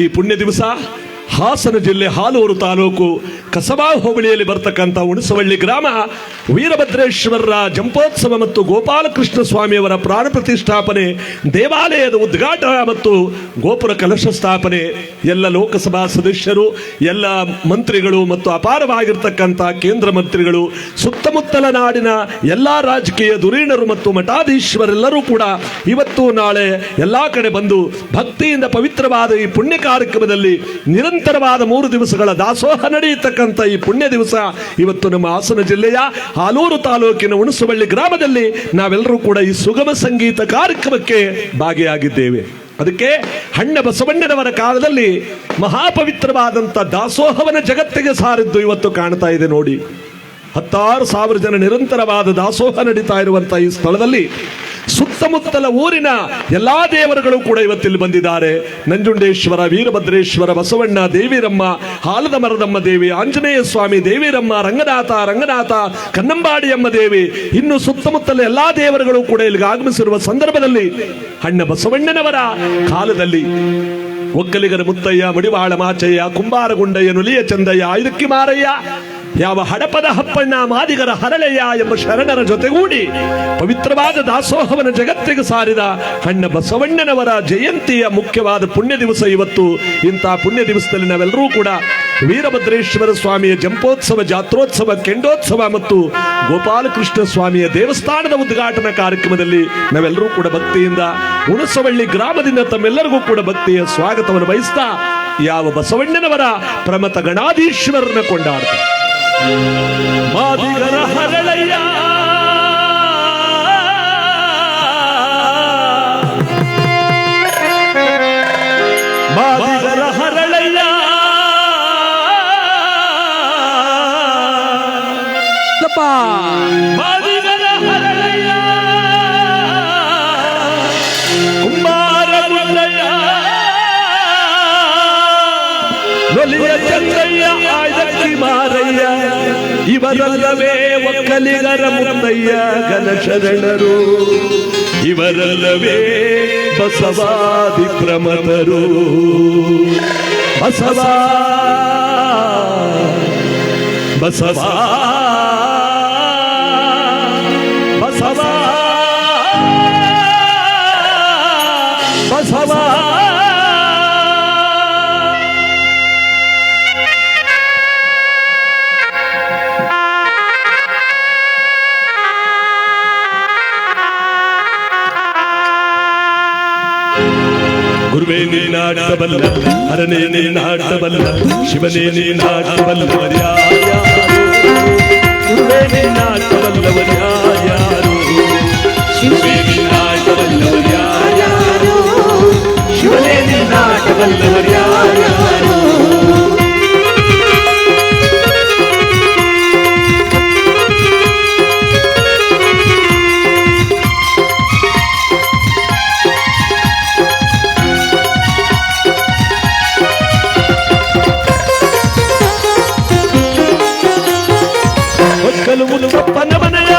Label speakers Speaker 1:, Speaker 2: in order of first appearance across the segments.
Speaker 1: ಈ ಪುಣ್ಯ ದಿವಸ ಹಾಸನ ಜಿಲ್ಲೆ ಹಾಲೂರು ತಾಲೂಕು ಕಸಬಾ ಹೋಬಳಿಯಲ್ಲಿ ಬರ್ತಕ್ಕಂಥ ಹುಣಸವಳ್ಳಿ ಗ್ರಾಮ ವೀರಭದ್ರೇಶ್ವರರ ಜಂಪೋತ್ಸವ ಮತ್ತು ಗೋಪಾಲಕೃಷ್ಣ ಸ್ವಾಮಿಯವರ ಪ್ರಾಣ ಪ್ರತಿಷ್ಠಾಪನೆ, ದೇವಾಲಯದ ಉದ್ಘಾಟನಾ ಮತ್ತು ಗೋಪುರ ಕಲಶ ಸ್ಥಾಪನೆ. ಎಲ್ಲ ಲೋಕಸಭಾ ಸದಸ್ಯರು, ಎಲ್ಲ ಮಂತ್ರಿಗಳು ಮತ್ತು ಅಪಾರವಾಗಿರ್ತಕ್ಕಂಥ ಕೇಂದ್ರ ಮಂತ್ರಿಗಳು, ಸುತ್ತಮುತ್ತಲ ನಾಡಿನ ಎಲ್ಲ ರಾಜಕೀಯ ಧುರೀಣರು ಮತ್ತು ಮಠಾಧೀಶ್ವರೆಲ್ಲರೂ ಕೂಡ ಇವತ್ತು ನಾಳೆ ಎಲ್ಲ ಕಡೆ ಬಂದು ಭಕ್ತಿಯಿಂದ ಪವಿತ್ರವಾದ ಈ ಪುಣ್ಯ ಕಾರ್ಯಕ್ರಮದಲ್ಲಿ ನಿರಂತರವಾದ 3 ದಿವಸಗಳ ದಾಸೋಹ ನಡೆಯತಕ್ಕಂಥ ಈ ಪುಣ್ಯ ದಿವಸ ಇವತ್ತು ನಮ್ಮ ಹಾಸನ ಜಿಲ್ಲೆಯ ಹಾಲೂರು ತಾಲೂಕಿನ ಹುಣಸವಳ್ಳಿ ಗ್ರಾಮದಲ್ಲಿ ನಾವೆಲ್ಲರೂ ಕೂಡ ಈ ಸುಗಮ ಸಂಗೀತ ಕಾರ್ಯಕ್ರಮಕ್ಕೆ ಭಾಗಿಯಾಗಿದ್ದೇವೆ. ಅದಕ್ಕೆ ಹಣ್ಣ ಬಸವಣ್ಣನವರ ಕಾಲದಲ್ಲಿ ಮಹಾಪವಿತ್ರವಾದಂಥ ದಾಸೋಹವನ ಜಗತ್ತಿಗೆ ಸಾರಿದ್ದು ಇವತ್ತು ಕಾಣ್ತಾ ಇದೆ ನೋಡಿ. 16,000 ಜನ ನಿರಂತರವಾದ ದಾಸೋಹ ನಡೀತಾ ಇರುವಂತಹ ಈ ಸ್ಥಳದಲ್ಲಿ ಸುತ್ತಮುತ್ತಲ ಊರಿನ ಎಲ್ಲಾ ದೇವರುಗಳು ಕೂಡ ಇವತ್ತಿಲ್ಲಿ ಬಂದಿದ್ದಾರೆ. ನಂಜುಂಡೇಶ್ವರ, ವೀರಭದ್ರೇಶ್ವರ, ಬಸವಣ್ಣ, ದೇವಿರಮ್ಮ, ಹಾಲದ ಮರದಮ್ಮ ದೇವಿ, ಆಂಜನೇಯ ಸ್ವಾಮಿ, ದೇವಿರಮ್ಮ, ರಂಗನಾಥ, ಕನ್ನಂಬಾಡಿಯಮ್ಮ ದೇವಿ, ಇನ್ನು ಸುತ್ತಮುತ್ತಲ ಎಲ್ಲಾ ದೇವರುಗಳು ಕೂಡ ಇಲ್ಲಿಗೆ ಆಗಮಿಸಿರುವ ಸಂದರ್ಭದಲ್ಲಿ ಹಣ್ಣ ಬಸವಣ್ಣನವರ ಕಾಲದಲ್ಲಿ ಒಕ್ಕಲಿಗರ ಮುತ್ತಯ್ಯ, ಮಡಿವಾಳ ಮಾಚಯ್ಯ, ಕುಂಬಾರಗುಂಡಯ್ಯ, ನುಲಿಯ ಚಂದಯ್ಯ, ಐದಕ್ಕಿ ಮಾರಯ್ಯ, ಯಾವ ಹಡಪದ ಹಪ್ಪಣ್ಣ, ಮಾದಿಗರ ಹರಳೆಯ ಎಂಬ ಶರಣರ ಜೊತೆಗೂಡಿ ಪವಿತ್ರವಾದ ದಾಸೋಹವನ ಜಗತ್ತಿಗೆ ಸಾರಿದ ಹಣ್ಣ ಬಸವಣ್ಣನವರ ಜಯಂತಿಯ ಮುಖ್ಯವಾದ ಪುಣ್ಯ ದಿವಸ ಇವತ್ತು. ಇಂತಹ ಪುಣ್ಯ ದಿವಸದಲ್ಲಿ ನಾವೆಲ್ಲರೂ ಕೂಡ ವೀರಭದ್ರೇಶ್ವರ ಸ್ವಾಮಿಯ ಜಂಪೋತ್ಸವ, ಜಾತ್ರೋತ್ಸವ, ಕೆಂಡೋತ್ಸವ ಮತ್ತು ಗೋಪಾಲಕೃಷ್ಣ ಸ್ವಾಮಿಯ ದೇವಸ್ಥಾನದ ಉದ್ಘಾಟನಾ ಕಾರ್ಯಕ್ರಮದಲ್ಲಿ ನಾವೆಲ್ಲರೂ ಕೂಡ ಭಕ್ತಿಯಿಂದ ಹುಣಸವಳ್ಳಿ ಗ್ರಾಮದಿಂದ ತಮ್ಮೆಲ್ಲರಿಗೂ ಕೂಡ ಭಕ್ತಿಯ ಸ್ವಾಗತವನ್ನು ಬಯಸ್ತಾ ಯಾವ ಬಸವಣ್ಣನವರ ಪ್ರಮಥ ಗಣಾಧೀಶ್ವರನ ಕೊಂಡಾಡ್ತಾರೆ. ಮಾದಿಗರ ಹರಳಯ್ಯ, ಮಾದಿಗರ ಹರಳಯ್ಯ, ಮಾದಿಗರ ಹರಳಯ್ಯ, ಕುಂಬಾರಗುಂಡಯ್ಯ, ನುಲಿಯ ಚಂದಯ್ಯ, ಐದಕ್ಕಿ ಮಾರಯ್ಯ, ಇವರಲ್ಲವೇ ಒಕ್ಕಲಿಗರ ಮುತ್ತಯ್ಯ ಘನಶರಣರು, ಇವರಲ್ಲವೇ ಬಸವಾದಿ ಪ್ರಮಥರು. ಬಸವ ಬಸವ ಬಸವ ಬಸವ ಗುರುವೇ ನೀನಾಟಬಲ್ಲ, ಹರನೇ ನೀನಾಟಬಲ್ಲ, ಶಿವನೇ ನೀನಾಟಬಲ್ಲವರ್ಯಾರು, ಗುರುವೇ ನೀನಾಟಬಲ್ಲವರ್ಯಾರು, ಶಿವನೇ ನೀನಾಟಬಲ್ಲವರ್ಯಾರು, ಶಿವನೇ ನೀನಾಟಬಲ್ಲವರ್ಯಾರು. ಮುತ್ತಪ್ಪನ ಮನೆಯ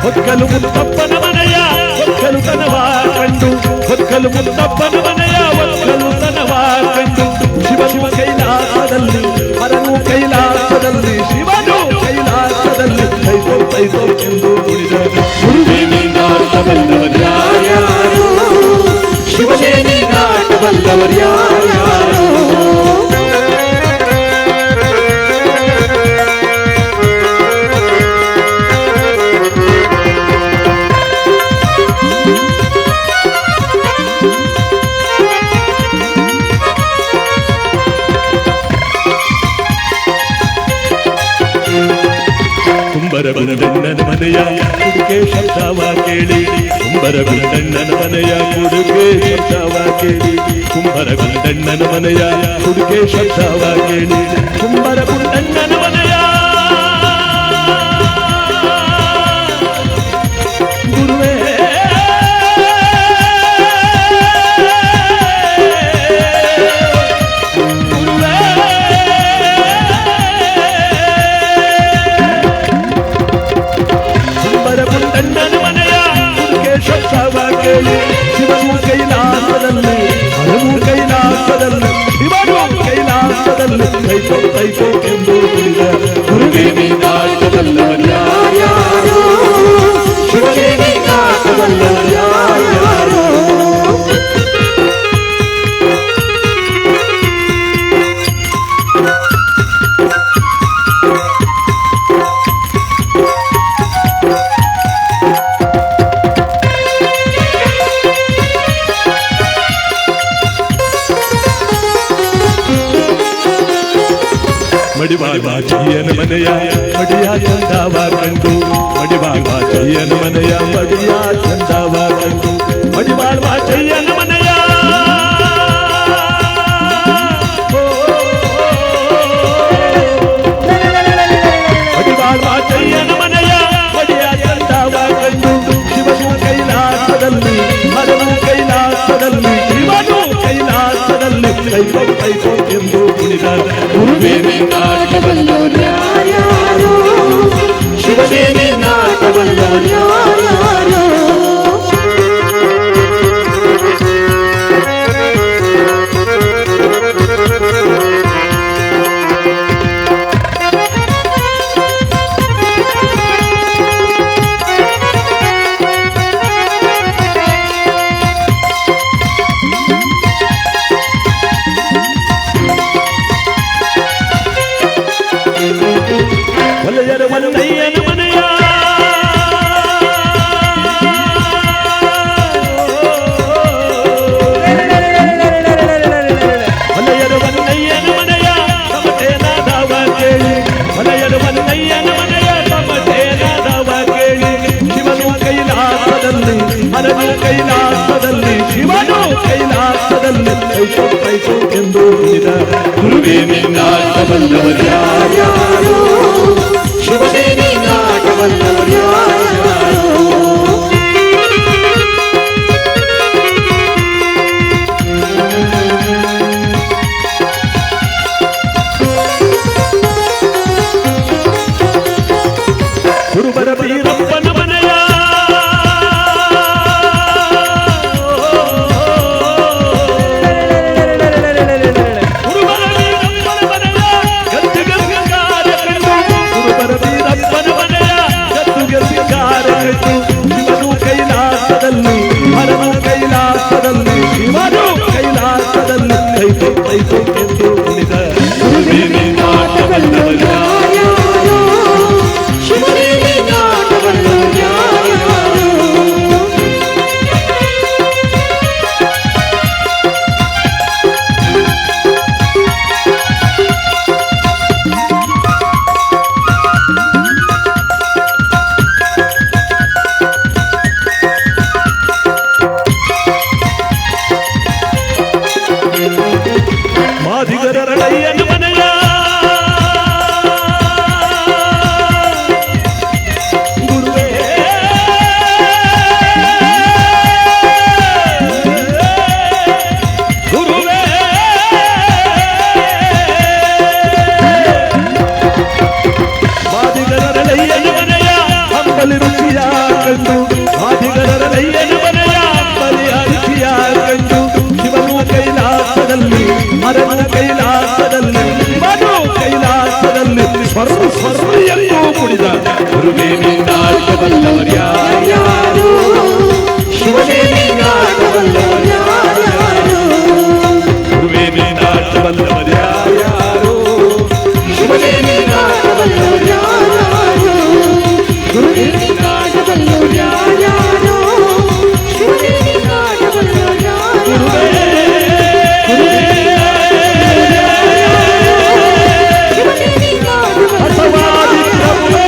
Speaker 1: ಹೊಕ್ಕಲು ಮುತ್ತಪ್ಪನ ಮನೆಯ ಹೊಕ್ಕಲು ತನವ ಕಂಡು, ಹೊಕ್ಕಲು ಮುತ್ತಪ್ಪನ ಮನೆಯ ಹೊಕ್ಕಲು ತನವ ಕಂಡು, ಶಿವ ಕೈಲಾಸದಲ್ಲಿ, ಹರನು ಕೈಲಾಸದಲ್ಲಿ, ಶಿವನು ಕೈಲಾಸದಲ್ಲಿ ಕೈತೋ ಎಂದು ಕುಡಿದರು. ಗುರುವೇ ನೀನಾಟಬಲ್ಲವರ್ಯಾರು, ಶಿವನೇ ನೀನಾಟಬಲ್ಲವರ್ಯಾರು. ಕುಂಬರ ಗುಂಡಣ್ಣನ ಮನೆಯ ಕುಡುಕೆ ಶಬ್ದವ ಕೇಳಿ, ಕುಂಬರ ಗುಂಡಣ್ಣನ ಮನೆಯ ಕುಡುಕೆ ಶಬ್ದವ ಕೇಳಿ, ಕುಂಬರ ಗುಂಡಣ್ಣನ ಮನೆಯ ಕುಡುಕೆ ಶಬ್ದವ ಕೇಳಿ, ಕುಂಬರ ಗುಂಡಣ್ಣನ ಮನೆಯ ಗುರುವೇ ಗುರುವೇ ಶಿವನು ಕೈಲಾಸದಲ್ಲಿ ಕೈಕೋ ಕೈಕೋ ಎಂದು ಕುಣಿದ ಗುರುವೇ ನೀನಾಟವಲ್ಲವರ್ಯಾರ್ಯಾರೋ ಶಿವನೇ ನೀನಾಟವಲ್ಲವರ್ಯಾರ್ಯಾರೋ ಮಡಿವಾಳ ಚಯ್ಯನ ಮನೆಯ ಮಡಿಯ ಚಂದವ ಕಂಡು ಮಡಿವಾಳ ಚಯ್ಯನ ಮನೆಯ ಮಡಿಯ ಚಂದವ ಕಂಡು ಮಡಿವಾಳ ಚಯ್ಯನ ಮನೆಯ ಮಡಿವಾಳ ಚಯ್ಯನ ಮನೆಯ ಮಡಿಯ ಚಂದವ ಕಂಡು ಶಿವನು ಕೈಲಾಸದಲ್ಲಿ ಹರನು ಕೈಲಾಸದಲ್ಲಿ ಶಿವನು ಕೈಲಾಸದಲ್ಲಿ ಕೈಕೋ ಕೈಕೋ ಎಂದು ಕುಣಿದ ಗುರುವೇ ನೀನಾಟವಲ್ಲವರ್ಯಾರ್ಯಾರೋ ಶಿವನೇ ನೀನಾಟವಲ್ಲವರ್ಯಾರ್ಯಾರೋ ಒಲೆಯರ ಮಲ್ಲಯ್ಯನ ಮನೆಯ ಒಲೆಯರ ಮಲ್ಲಯ್ಯನ ಮನೆಯ ಸಮಟೇನಾದವ ಕೇಳಿ ಒಲೆಯರ ಮಲ್ಲಯ್ಯನ ಮನೆಯ ಸಮಟೇನಾದವ ಕೇಳಿ ಶಿವನು ಕೈಲಾಸದಲ್ಲಿ ಹರನು ಕೈಲಾಸದಲ್ಲಿ ಶಿವನು ಕೈಲಾಸದಲ್ಲಿ ಕೈಕೋ ಕೈಕೋ ಎಂದು ಹೇಳಿದ ಗುರುವೇ ನೀನಾಟವಲ್ಲವರ್ಯಾರ್ಯಾರೋ ಶಿವನೇ ನೀನಾಟವಲ್ಲವರ್ಯಾರ್ಯಾರೋ ಗುರುಬರ ಬೀರಪ್ಪನ ಮನೆಯ ಶಿವನು ಕೈಲಾಸದಲ್ಲಿ ಹರನು ಕೈಲಾಸದಲ್ಲಿ ಶಿವನು ಕೈಲಾಸದಲ್ಲಿ ಕೈಕೋ ಕೈಕೋ ಎಂದು ಕುಣಿದ ಗುರುವೇ ನೀನಾಟವಲ್ಲವರ್ಯಾರ್ಯಾರೋ ಶಿವನೇ ನೀನಾಟವಲ್ಲವರ್ಯಾರ್ಯಾರೋ ಮಾದಿಗರ ರಳಯ್ಯನ ಮನೆಯ ಗುರುವೇ ಗುರುವೇ ಮಾದಿಗರ ರಳಯ್ಯನ ಮನೆಯ ಹಂಬಲಿ ರುಚಿಯ ಕಂಡು ಮಾದಿಗರ ರಳಯ್ಯನ ಮನೆಯ ಹಂಬಲಿ ರುಚಿಯ ಕಂಡು ಶಿವನು ಕೈಲಾಸದಲ್ಲಿ ಹರನು ಕೈಲಾಸದಲ್ಲಿ ಶಿವನು ಕೈಲಾಸದಲ್ಲಿ ಸ್ವರ್ಣ ಸ್ವರ್ಣ ಎಂದು ಕುಣಿದ ಗುರುವೇ ನೀನಾಟವಲ್ಲವರ್ಯಾರ್ಯಾರೋ ಶಿವನೇ ನೀನಾಟವಲ್ಲವರ್ಯಾರ್ಯಾರೋ ಗುರುವೇ ನೀನಾಟವಲ್ಲವರ್ಯಾರ್ಯಾರೋ ಶಿವನೇ ನೀನಾಟವಲ್ಲವರ್ಯಾರ್ಯಾರೋ ಗುರುವೇ ನೀನಾಟವಲ್ಲವರ್ಯಾರ್ಯಾರೋ ಶಿವನೇ ನೀನಾಟವಲ್ಲವರ್ಯಾರ್ಯಾರೋ ಬಸವಾದಿ ಪ್ರಭುವೇ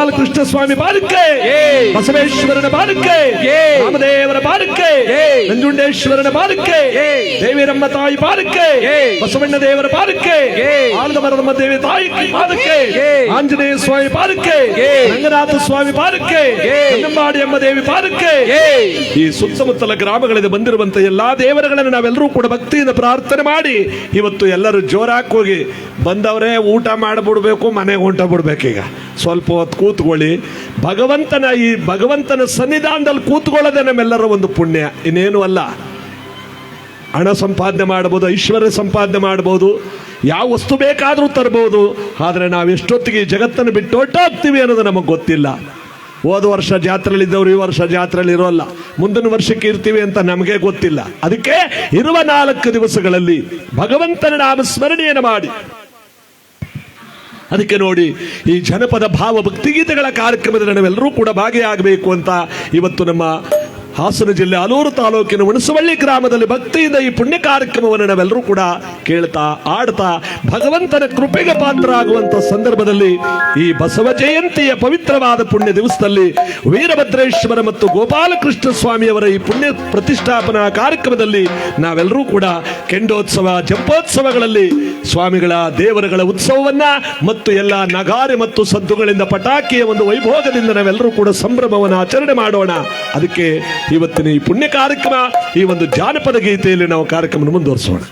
Speaker 1: ಗೋಪಾಲಕೃಷ್ಣ ಸ್ವಾಮಿ ಪಾದಕ್ಕೆ, ಬಸವೇಶ್ವರನ ಪಾದಕ್ಕೆ, ರಾಮದೇವರ ಪಾದಕ್ಕೆ, ನಂಜುಂಡೇಶ್ವರನ ಪಾದಕ್ಕೆ, ದೇವಿರಮ್ಮ ತಾಯಿ ಪಾದಕ್ಕೆ, ಬಸವಣ್ಣ ದೇವರ ಪಾದಕ್ಕೆ, ಆಲದ ಮರದಮ್ಮ ದೇವಿ ತಾಯಿ ಪಾದಕ್ಕೆ, ಆಂಜನೇಯ ಸ್ವಾಮಿ ಪಾದಕ್ಕೆ, ರಂಗನಾಥ ಸ್ವಾಮಿ ಪಾದಕ್ಕೆ, ಕನ್ನಂಬಾಡಿ ಅಮ್ಮ ದೇವಿ ಪಾದಕ್ಕೆ, ಈ ಸುತ್ತಮುತ್ತಲ ಗ್ರಾಮಗಳಿಂದ ಬಂದಿರುವಂತಹ ಎಲ್ಲಾ ದೇವರುಗಳನ್ನು ನಾವೆಲ್ಲರೂ ಕೂಡ ಭಕ್ತಿಯಿಂದ ಪ್ರಾರ್ಥನೆ ಮಾಡಿ ಇವತ್ತು ಎಲ್ಲರೂ ಜೋರಾಗಿ ಹೋಗಿ ಬಂದವರೇ ಊಟ ಮಾಡಿಬಿಡ್ಬೇಕು, ಮನೆಗೆ ಹೊಂಟ ಬಿಡ್ಬೇಕೀಗ. ಸ್ವಲ್ಪ ಹೊತ್ತು ಕೂತ್ಕೊಳ್ಳಿ. ಭಗವಂತನ ಸನ್ನಿಧಾನದಲ್ಲಿ ಕೂತ್ಕೊಳ್ಳೋದೇ ನಮ್ಮೆಲ್ಲರ ಒಂದು ಪುಣ್ಯ, ಇನ್ನೇನು ಅಲ್ಲ. ಹಣ ಸಂಪಾದನೆ ಮಾಡಬಹುದು, ಐಶ್ವರ್ಯ ಸಂಪಾದನೆ ಮಾಡಬಹುದು, ಯಾವ ವಸ್ತು ಬೇಕಾದರೂ ತರಬಹುದು. ಆದರೆ ನಾವು ಎಷ್ಟೊತ್ತಿಗೆ ಈ ಜಗತ್ತನ್ನು ಬಿಟ್ಟು ಹೊರಟೋಗ್ತೀವಿ ಅನ್ನೋದು ನಮಗೆ ಗೊತ್ತಿಲ್ಲ. ಹೋದ ವರ್ಷ ಜಾತ್ರೆಯಲ್ಲಿದ್ದವರು ಈ ವರ್ಷ ಜಾತ್ರೆಯಲ್ಲಿ ಇರೋಲ್ಲ, ಮುಂದಿನ ವರ್ಷಕ್ಕೆ ಇರ್ತೀವಿ ಅಂತ ನಮಗೆ ಗೊತ್ತಿಲ್ಲ. ಅದಕ್ಕೆ ಇರುವ 4 ದಿವಸಗಳಲ್ಲಿ ಭಗವಂತನ ನಾಮ ಸ್ಮರಣೆಯನ್ನು ಮಾಡಿ, ಅದಕ್ಕೆ ನೋಡಿ ಈ ಜನಪದ ಭಾವ ಭಕ್ತಿಗೀತೆಗಳ ಕಾರ್ಯಕ್ರಮದಲ್ಲಿ ನಾವೆಲ್ಲರೂ ಕೂಡ ಭಾಗಿಯಾಗಬೇಕು ಅಂತ ಇವತ್ತು ನಮ್ಮ ಹಾಸನ ಜಿಲ್ಲೆ ಆಲೂರು ತಾಲೂಕಿನ ಹುಣಸವಳ್ಳಿ ಗ್ರಾಮದಲ್ಲಿ ಭಕ್ತಿಯಿಂದ ಈ ಪುಣ್ಯ ಕಾರ್ಯಕ್ರಮವನ್ನು ನಾವೆಲ್ಲರೂ ಕೂಡ ಕೇಳ್ತಾ ಆಡ್ತಾ ಭಗವಂತನ ಕೃಪೆಗೆ ಪಾತ್ರ ಆಗುವಂತ ಸಂದರ್ಭದಲ್ಲಿ ಈ ಬಸವ ಜಯಂತಿಯ ಪವಿತ್ರವಾದ ಪುಣ್ಯ ದಿವಸದಲ್ಲಿ ವೀರಭದ್ರೇಶ್ವರ ಮತ್ತು ಗೋಪಾಲಕೃಷ್ಣ ಸ್ವಾಮಿಯವರ ಈ ಪುಣ್ಯ ಪ್ರತಿಷ್ಠಾಪನಾ ಕಾರ್ಯಕ್ರಮದಲ್ಲಿ ನಾವೆಲ್ಲರೂ ಕೂಡ ಕೆಂಡೋತ್ಸವ ಜಂಪೋತ್ಸವಗಳಲ್ಲಿ ಸ್ವಾಮಿಗಳ ದೇವರುಗಳ ಉತ್ಸವವನ್ನ ಮತ್ತು ಎಲ್ಲ ನಗಾರೆ ಮತ್ತು ಸದ್ದುಗಳಿಂದ ಪಟಾಕಿಯ ಒಂದು ವೈಭೋಗದಿಂದ ನಾವೆಲ್ಲರೂ ಕೂಡ ಸಂಭ್ರಮವನ್ನು ಆಚರಣೆ ಮಾಡೋಣ. ಅದಕ್ಕೆ ಇವತ್ತಿನ ಈ ಪುಣ್ಯ ಕಾರ್ಯಕ್ರಮ, ಈ ಒಂದು ಜಾನಪದ ಗೀತೆಯಲ್ಲಿ ನಾವು ಕಾರ್ಯಕ್ರಮ ಮುಂದುವರಿಸೋಣ.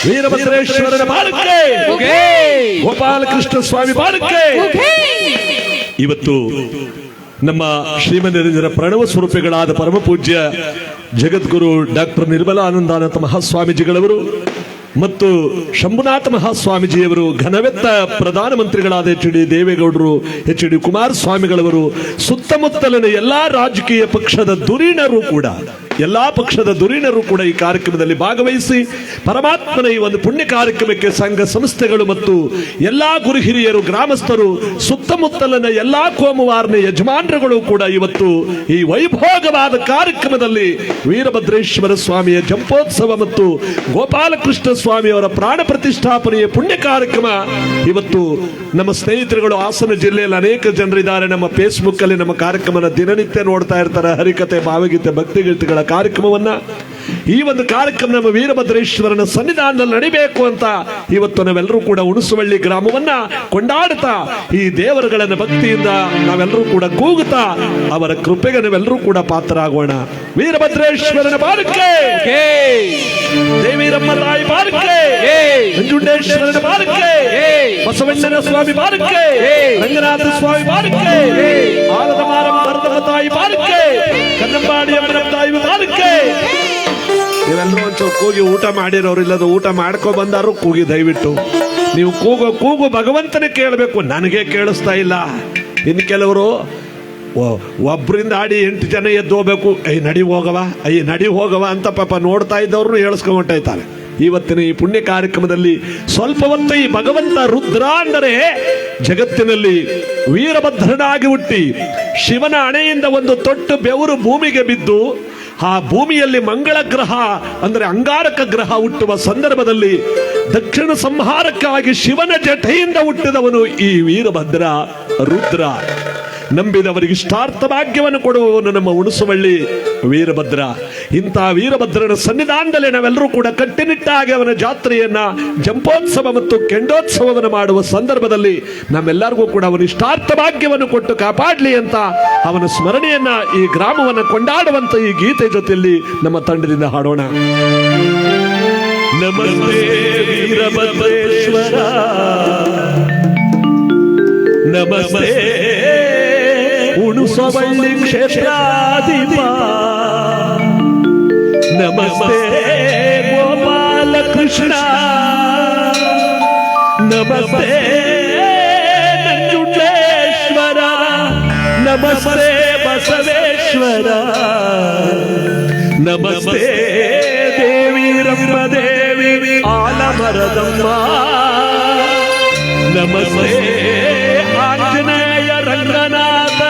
Speaker 1: ವೀರಭದ್ರೇಶ್ವರನ ಬಾಲಕ್ಕೆ, ಗೋಪಾಲಕೃಷ್ಣ ಸ್ವಾಮಿ ಬಾಲಕ್ಕೆ. ಇವತ್ತು ನಮ್ಮ ಶ್ರೀಮಂದಿರ ಪ್ರಣವ ಸ್ವರೂಪಿಗಳಾದ ಪರಮ ಪೂಜ್ಯ ಜಗದ್ಗುರು ಡಾಕ್ಟರ್ ನಿರ್ಮಲಾನಂದಾನಂದ ಮಹಾಸ್ವಾಮೀಜಿಗಳವರು ಮತ್ತು ಶಂಭುನಾಥ ಮಹಾಸ್ವಾಮೀಜಿಯವರು, ಘನವೆತ್ತ ಪ್ರಧಾನಮಂತ್ರಿಗಳಾದ ಎಚ್.ಡಿ. ದೇವೇಗೌಡರು, ಎಚ್.ಡಿ. ಕುಮಾರಸ್ವಾಮಿಗಳವರು, ಸುತ್ತಮುತ್ತಲಿನ ಎಲ್ಲಾ ರಾಜಕೀಯ ಪಕ್ಷದ ಧುರೀಣರು ಕೂಡ ಈ ಕಾರ್ಯಕ್ರಮದಲ್ಲಿ ಭಾಗವಹಿಸಿ ಪರಮಾತ್ಮನ ಈ ಒಂದು ಪುಣ್ಯ ಕಾರ್ಯಕ್ರಮಕ್ಕೆ ಸಂಘ ಸಂಸ್ಥೆಗಳು ಮತ್ತು ಎಲ್ಲಾ ಗುರು ಹಿರಿಯರು, ಗ್ರಾಮಸ್ಥರು, ಸುತ್ತಮುತ್ತಲಿನ ಎಲ್ಲಾ ಕೋಮುವಾರನ ಯಜಮಾನರುಗಳು ಕೂಡ ಇವತ್ತು ಈ ವೈಭೋಗವಾದ ಕಾರ್ಯಕ್ರಮದಲ್ಲಿ ವೀರಭದ್ರೇಶ್ವರ ಸ್ವಾಮಿಯ ಜಂಪೋತ್ಸವ ಮತ್ತು ಗೋಪಾಲಕೃಷ್ಣ ಸ್ವಾಮಿಯವರ ಪ್ರಾಣ ಪ್ರತಿಷ್ಠಾಪನೆಯ ಪುಣ್ಯ ಕಾರ್ಯಕ್ರಮ ಇವತ್ತು ನಮ್ಮ ಸ್ನೇಹಿತರುಗಳು ಹಾಸನ ಜಿಲ್ಲೆಯಲ್ಲಿ ಅನೇಕ ಜನರಿದ್ದಾರೆ. ನಮ್ಮ ಫೇಸ್ಬುಕ್ ಅಲ್ಲಿ ನಮ್ಮ ಕಾರ್ಯಕ್ರಮನ ದಿನನಿತ್ಯ ನೋಡ್ತಾ ಇರ್ತಾರೆ. ಹರಿಕತೆ, ಭಾವಗೀತೆ, ಭಕ್ತಿಗೀತೆಗಳ ಕಾರ್ಯಕ್ರಮವನ್ನ ಈ ಒಂದು ಕಾರ್ಯಕ್ರಮ ನಮ್ಮ ವೀರಭದ್ರೇಶ್ವರನ ಸನ್ನಿಧಾನದಲ್ಲಿ ನಡಿಬೇಕು ಅಂತ ಇವತ್ತು ನಾವೆಲ್ಲರೂ ಕೂಡ ಹುಣಸವಳ್ಳಿ ಗ್ರಾಮವನ್ನ ಕೊಂಡಾಡುತ್ತಾ ಈ ದೇವರುಗಳನ್ನ ಭಕ್ತಿಯಿಂದ ನಾವೆಲ್ಲರೂ ಕೂಡ ಕೂಗುತ್ತಾ ಅವರ ಕೃಪೆಗೆ ನಾವೆಲ್ಲರೂ ಕೂಡ ಪಾತ್ರರಾಗೋಣ. ವೀರಭದ್ರೇಶ್ವರನ ಬಾಲಕ್ಕೆ, ದೇವೀರಮ್ಮ ತಾಯಿ ಬಾಲಕ್ಕೆ, ನಂಜುಂಡೇಶ್ವರನ ಬಾಲಕ್ಕೆ, ಬಸವಣ್ಣನ ಸ್ವಾಮಿ ಬಾಲಕ್ಕೆ, ರಂಗನಾಥ ಸ್ವಾಮಿ ಬಾಲಕ್ಕೆ, ಆಲದ ಮಾರಮ್ಮ ತಾಯಿ ಬಾಲಕ್ಕೆ, ಕನ್ನಂಬಾಡಿ ಅಮ್ಮನ ತಾಯಿ ಬಾಲಕ್ಕೆ. ನೀವೆಲ್ಲರೂ ಒಂಚೂರು ಕೂಗಿ ಊಟ ಮಾಡಿರೋರು, ಇಲ್ಲದ ಊಟ ಮಾಡ್ಕೊ ಬಂದಾರು ಕೂಗಿ. ದಯವಿಟ್ಟು ನೀವು ಕೂಗು ಭಗವಂತನೇ ಕೇಳಬೇಕು, ನನಗೆ ಕೇಳಿಸ್ತಾ ಇಲ್ಲ. ಇನ್ನು ಕೆಲವರು ಒಬ್ಬರಿಂದ ಆಡಿ 8 ಜನ ಎದ್ದು ಹೋಗ್ಬೇಕು, ನಡಿ ಹೋಗವ ಅಂತ ಪಾಪ ನೋಡ್ತಾ ಇದ್ದವ್ರು ಹೇಳಿಸ್ಕೊಂಡ್ಬಿಟ್ಟೈತಾರೆ. ಇವತ್ತಿನ ಈ ಪುಣ್ಯ ಕಾರ್ಯಕ್ರಮದಲ್ಲಿ ಸ್ವಲ್ಪ ಹೊತ್ತು ಈ ಭಗವಂತ ರುದ್ರ ಅಂದರೆ ಜಗತ್ತಿನಲ್ಲಿ ವೀರಭದ್ರನಾಗಿ ಹುಟ್ಟಿ ಶಿವನ ಹಣೆಯಿಂದ ಒಂದು ತೊಟ್ಟು ಬೆವರು ಭೂಮಿಗೆ ಬಿದ್ದು ಆ ಭೂಮಿಯಲ್ಲಿ ಮಂಗಳ ಗ್ರಹ ಅಂದರೆ ಅಂಗಾರಕ ಗ್ರಹ ಹುಟ್ಟುವ ಸಂದರ್ಭದಲ್ಲಿ ದಕ್ಷಿಣ ಸಂಹಾರಕ್ಕಾಗಿ ಶಿವನ ಜಟೆಯಿಂದ ಹುಟ್ಟಿದವನು ಈ ವೀರಭದ್ರ ರುದ್ರ. ನಂಬಿದವರಿಗೆ ಇಷ್ಟಾರ್ಥ ಭಾಗ್ಯವನ್ನು ಕೊಡುವವನು ನಮ್ಮ ಹುಣಸವಳ್ಳಿ ವೀರಭದ್ರ. ಇಂತಹ ವೀರಭದ್ರನ ಸನ್ನಿಧಾನದಲ್ಲಿ ನಾವೆಲ್ಲರೂ ಕೂಡ ಕಟ್ಟುನಿಟ್ಟಾಗಿ ಅವನ ಜಾತ್ರೆಯನ್ನ, ಜಂಪೋತ್ಸವ ಮತ್ತು ಕೆಂಡೋತ್ಸವವನ್ನು ಮಾಡುವ ಸಂದರ್ಭದಲ್ಲಿ ನಮ್ಮೆಲ್ಲರಿಗೂ ಕೂಡ ಅವನ ಇಷ್ಟಾರ್ಥ ಭಾಗ್ಯವನ್ನು ಕೊಟ್ಟು ಕಾಪಾಡಲಿ ಅಂತ ಅವನ ಸ್ಮರಣೆಯನ್ನ ಈ ಗ್ರಾಮವನ್ನು ಕೊಂಡಾಡುವಂತ ಈ ಗೀತೆ ಜೊತೆಯಲ್ಲಿ ನಮ್ಮ ತಂಡದಿಂದ ಹಾಡೋಣ. ನಮಸ್ತೆ ವೀರಭದ್ರೇಶ್ವರ, ನಮಸ್ತೆ ಹುಣಸವಳ್ಳಿ ಕ್ಷೇತ್ರಾಧಿಪ, ನಮಸ್ತೆ ಗೋಪಾಲಕೃಷ್ಣ, ನಮಸ್ತೆ ನಂಜುಂಡೇಶ್ವರ, ನಮಸ್ತೆ ಬಸವೇಶ್ವರ, ನಮಸ್ತೆ ದೇವೀರಮ್ಮ ದೇವಿ ಆಲಮರದಮ್ಮ, ನಮಸ್ತೆ ಆಂಜನೇಯ ರಂಗನಾಥ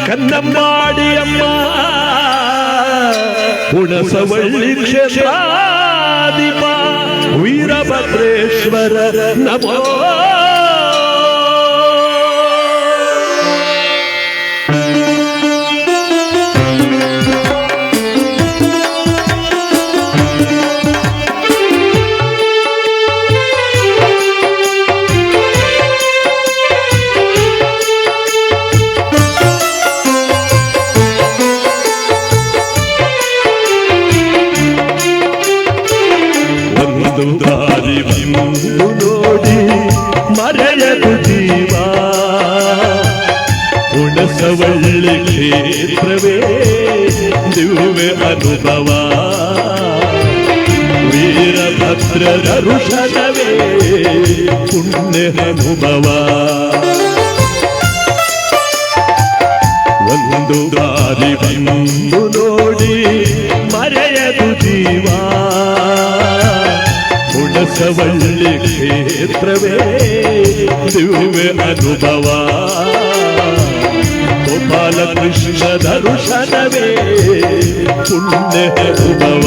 Speaker 1: ಕನ್ನಂಬಾಡಿಯಮ್ಮ, ಹುಣಸವಳ್ಳಿ ಕ್ಷೇತ್ರಾಧಿಪ ವೀರಭದ್ರೇಶ್ವರ ನಮೋ. ನೋಡಿ ಮರೆಯದು ಜೀವ, ಹುಣಸವಳ್ಳಿ ಕ್ಷೇತ್ರವೇ ದಿವ್ಯ ಅನುಭವ, ವೀರಭದ್ರರ ಋಷಭವೇ ಪುಣ್ಯ ಅನುಭವ. ಒಂದು ಬಾರಿ ಬಂದು ನೋಡಿ ಮರೆಯದು ಜೀವ, ಹುಣಸವಳ್ಳಿ ಕ್ಷೇತ್ರವೇ ದಿವ್ಯ ಅನುಭವ, ಗೋಪಾಲಕೃಷ್ಣ ದರ್ಶನವೇ ಪುಣ್ಯ ಅನುಭವ.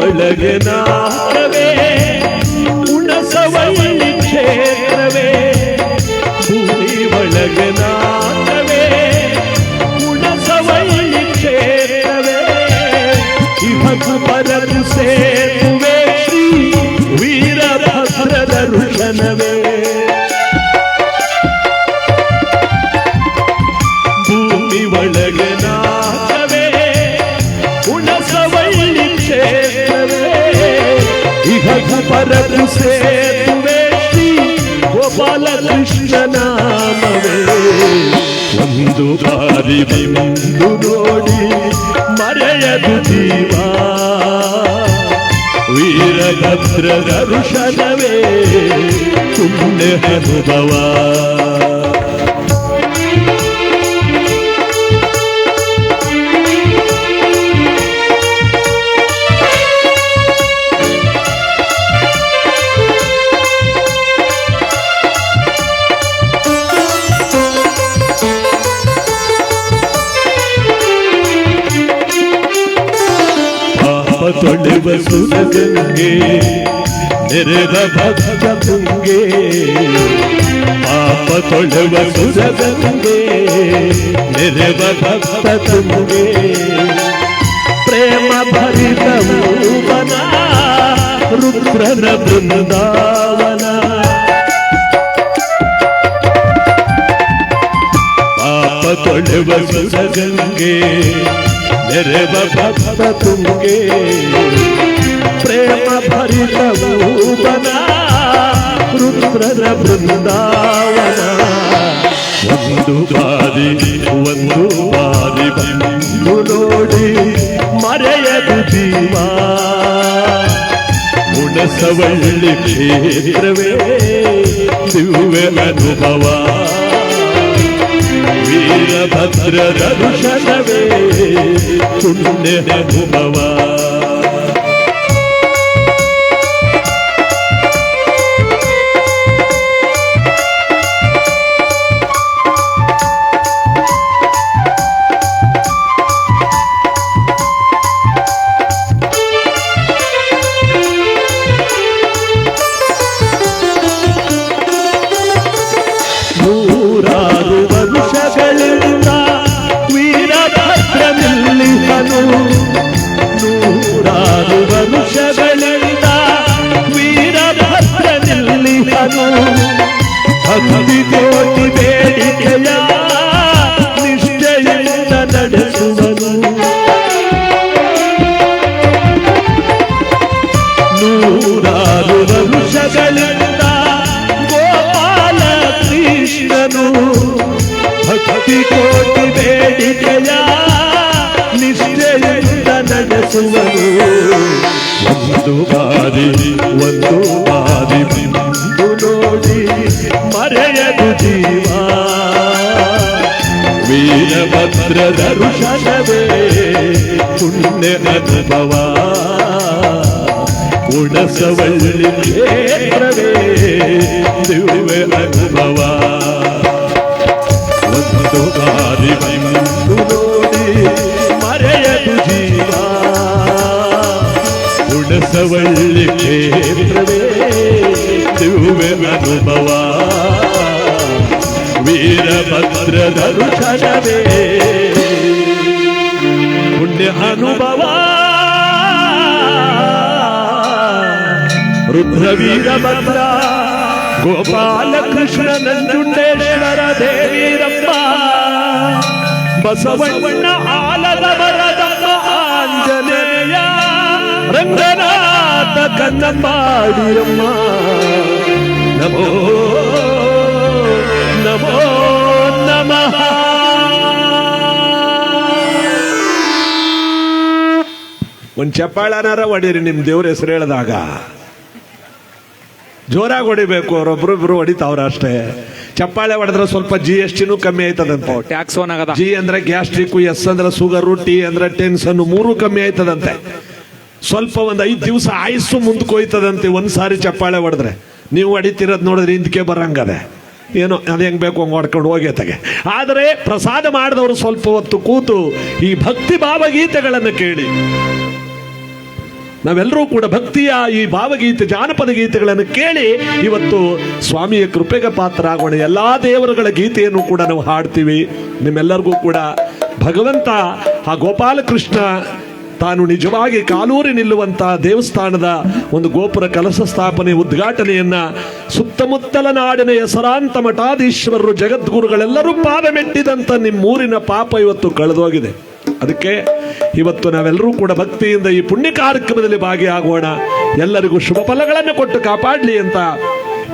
Speaker 1: ಒಳಗೆ ನಾಟವೇ ಹುಣಸವಳ್ಳಿ ಕ್ಷೇತ್ರವೇ, ಭೂಮಿ ಒಳಗೆ ನಾಟವೇ ಪರಕು ಸೇತುವೆ ಶ್ರೀ ಗೋಪಾಲ ಕೃಷ್ಣ ನಾಮವೇ. ಒಂದು ಬಾರಿ ಬಂದು ನೋಡಿ ಮರೆಯದು ಜೀವ, ವೀರಭದ್ರ ದರ್ಶನವೇ ಪುಣ್ಯ ಅನುಭವ. ತೊಳೆವ ಸುರಗಂಗೆ ನೆರೆದ ಭಕ್ತ ತುಂಗೆ, ಪಾಪ ತೊಳೆವ ಸುರಗಂಗೆ ನೆರೆದ ಭಕ್ತ ತುಂಗೆ. ಪ್ರೇಮ ಭರಿತ ಭುವನ ರುದ್ರನ ಬೃಂದಾವನ, ಪಾಪ ತೊಳೆವ ಸುರಗಂಗೆ ನೆರೆವ ಭಕ್ತ ತುಂಗೆ. ಪ್ರೇಮ ಭರಿತ ಭುವನ ರುದ್ರನ ಬೃಂದಾವನ. ಒಂದು ಬಾರಿ ಬಂದು ನೋಡಿ ಮರೆಯದು ಜೀವ, ಹುಣಸವಳ್ಳಿ ಕ್ಷೇತ್ರವೇ ದಿವ್ಯ ಅನುಭವ. ವೀರಭದ್ರ ದರ್ಶನವೇ ಪುಣ್ಯ ಅನುಭವ. ನೂರಾರು ವರುಷಗಳಿಂದ ವೀರಭದ್ರ ನಿಲ್ಲಿಹನು, ನೂರಾರು ವರುಷಗಳಿಂದ ವೀರಭದ್ರ ನಿಲ್ಲಿಹನು. ಭಕ್ತಿ ಕೋಟಿ ಬೇಡಿಕೆಯ ನಿಷ್ಠೆಯಿಂದ ನಡೆಸುವನು, ನೂರಾರು ವರುಷಗಳಿಂದ ಗೋಪಾಲ ಕೃಷ್ಣನು. ಭಕ್ತಿ ಕೋಟಿ ಬೇಡಿಕೆಯ ನಿಷ್ಠೆಯಿಂದ ನಡೆಸುವನು. ಒಂದು ಬಾರಿ ಬಂದು ನೋಡಿ ಮರೆಯದು ಜೀವ, ವೀರಭದ್ರ ದರ್ಶನವೇ ಪುಣ್ಯ ಅನುಭವ. ಹುಣಸವಳ್ಳಿ ಕ್ಷೇತ್ರವೇ ದಿವ್ಯ ಅನುಭವ. ಒಂದು ಬಾರಿ ಬಂದು ನೋಡಿ ಮರೆಯದು ಜೀವ, ಹುಣಸವಳ್ಳಿ ಕ್ಷೇತ್ರವೇ ದಿವ್ಯ ಅನುಭವ. ವೀರಭದ್ರ ದರ್ಶನವೇ ಪುಣ್ಯ ಅನುಭವ. ರುದ್ರ ವೀರಭದ್ರ ಗೋಪಾಲ ಕೃಷ್ಣ ನಂಜುಂಡೇಶ್ವರ ದೇವೀರಮ್ಮ, ಬಸವಣ್ಣ ಆಲದ ಮರದಮ್ಮ ಆಂಜನೇಯ, ರಂಗನಾಥ ಕನ್ನಂಬಾಡಿರಮ್ಮ. ನಮೋ ನಮೋ ನಮಃ. ಒಂದು ಚಪ್ಪಾಳನಾರ ಹೊಡೀರಿ ನಿಮ್ಮ ದೇವ್ರ ಹೆಸರು ಹೇಳಿದಾಗ. ಜೋರಾಗಿ ಹೊಡಿಬೇಕು, ಅವರೊಬ್ರೊಬ್ರು ಹೊಡಿತಾವ್ರ ಅಷ್ಟೇ. ಚಪ್ಪಾಳೆ ಹೊಡೆದ್ರೆ ಸ್ವಲ್ಪ GST ಕಮ್ಮಿ ಆಯ್ತದಂತೆ.
Speaker 2: ಟ್ಯಾಕ್ಸ್ ಓನ್ ಆಗದ.
Speaker 1: G ಅಂದ್ರೆ ಗ್ಯಾಸ್ಟ್ರಿಕ್, S ಅಂದ್ರೆ ಶುಗರು, T ಅಂದ್ರೆ ಟೆನ್ಷನ್, 3 ಕಮ್ಮಿ ಆಯ್ತದಂತೆ. ಸ್ವಲ್ಪ ಒಂದು 5 ದಿವಸ ಆಯುಸ್ಸು ಮುಂದಕ್ಕೆ ಹೋಯ್ತದಂತೆ ಒಂದ್ಸಾರಿ ಚಪ್ಪಾಳೆ ಹೊಡೆದ್ರೆ. ನೀವು ಹೊಡಿತಿರೋದು ನೋಡಿದ್ರೆ ಹಿಂದಕ್ಕೆ ಬರಂಗದೆ, ಏನೋ ಅದು ಹೆಂಗ್ ಬೇಕು ಹಂಗೆ ಹೊಡ್ಕೊಂಡು ಹೋಗೇತಗೆ. ಆದರೆ ಪ್ರಸಾದ ಮಾಡಿದವರು ಸ್ವಲ್ಪ ಹೊತ್ತು ಕೂತು ಈ ಭಕ್ತಿ ಭಾವಗೀತೆಗಳನ್ನು ಕೇಳಿ ನಾವೆಲ್ಲರೂ ಕೂಡ ಭಕ್ತಿಯ ಈ ಭಾವಗೀತೆ ಜಾನಪದ ಗೀತೆಗಳನ್ನು ಕೇಳಿ ಇವತ್ತು ಸ್ವಾಮಿಯ ಕೃಪೆಗೆ ಪಾತ್ರ ಆಗೋಣ. ಎಲ್ಲಾ ದೇವರುಗಳ ಗೀತೆಯನ್ನು ಕೂಡ ನಾವು ಹಾಡ್ತೀವಿ. ನಿಮ್ಮೆಲ್ಲರಿಗೂ ಕೂಡ ಭಗವಂತ ಆ ಗೋಪಾಲಕೃಷ್ಣ ತಾನು ನಿಜವಾಗಿ ಕಾಲೂರಿ ನಿಲ್ಲುವಂತ ದೇವಸ್ಥಾನದ ಒಂದು ಗೋಪುರ ಕಲಶ ಸ್ಥಾಪನೆ ಉದ್ಘಾಟನೆಯನ್ನ ಸುತ್ತಮುತ್ತಲ ನಾಡಿನ ಹೆಸರಾಂತ ಮಠಾಧೀಶ್ವರರು ಜಗದ್ಗುರುಗಳೆಲ್ಲರೂ ಪಾದ ಮೆಟ್ಟಿದಂತ ನಿಮ್ಮೂರಿನ ಪಾಪ ಇವತ್ತು ಕಳೆದೋಗಿದೆ. ಅದಕ್ಕೆ ಇವತ್ತು ನಾವೆಲ್ಲರೂ ಕೂಡ ಭಕ್ತಿಯಿಂದ ಈ ಪುಣ್ಯ ಕಾರ್ಯಕ್ರಮದಲ್ಲಿ ಭಾಗಿಯಾಗೋಣ. ಎಲ್ಲರಿಗೂ ಶುಭ ಫಲಗಳನ್ನು ಕೊಟ್ಟು ಕಾಪಾಡಲಿ ಅಂತ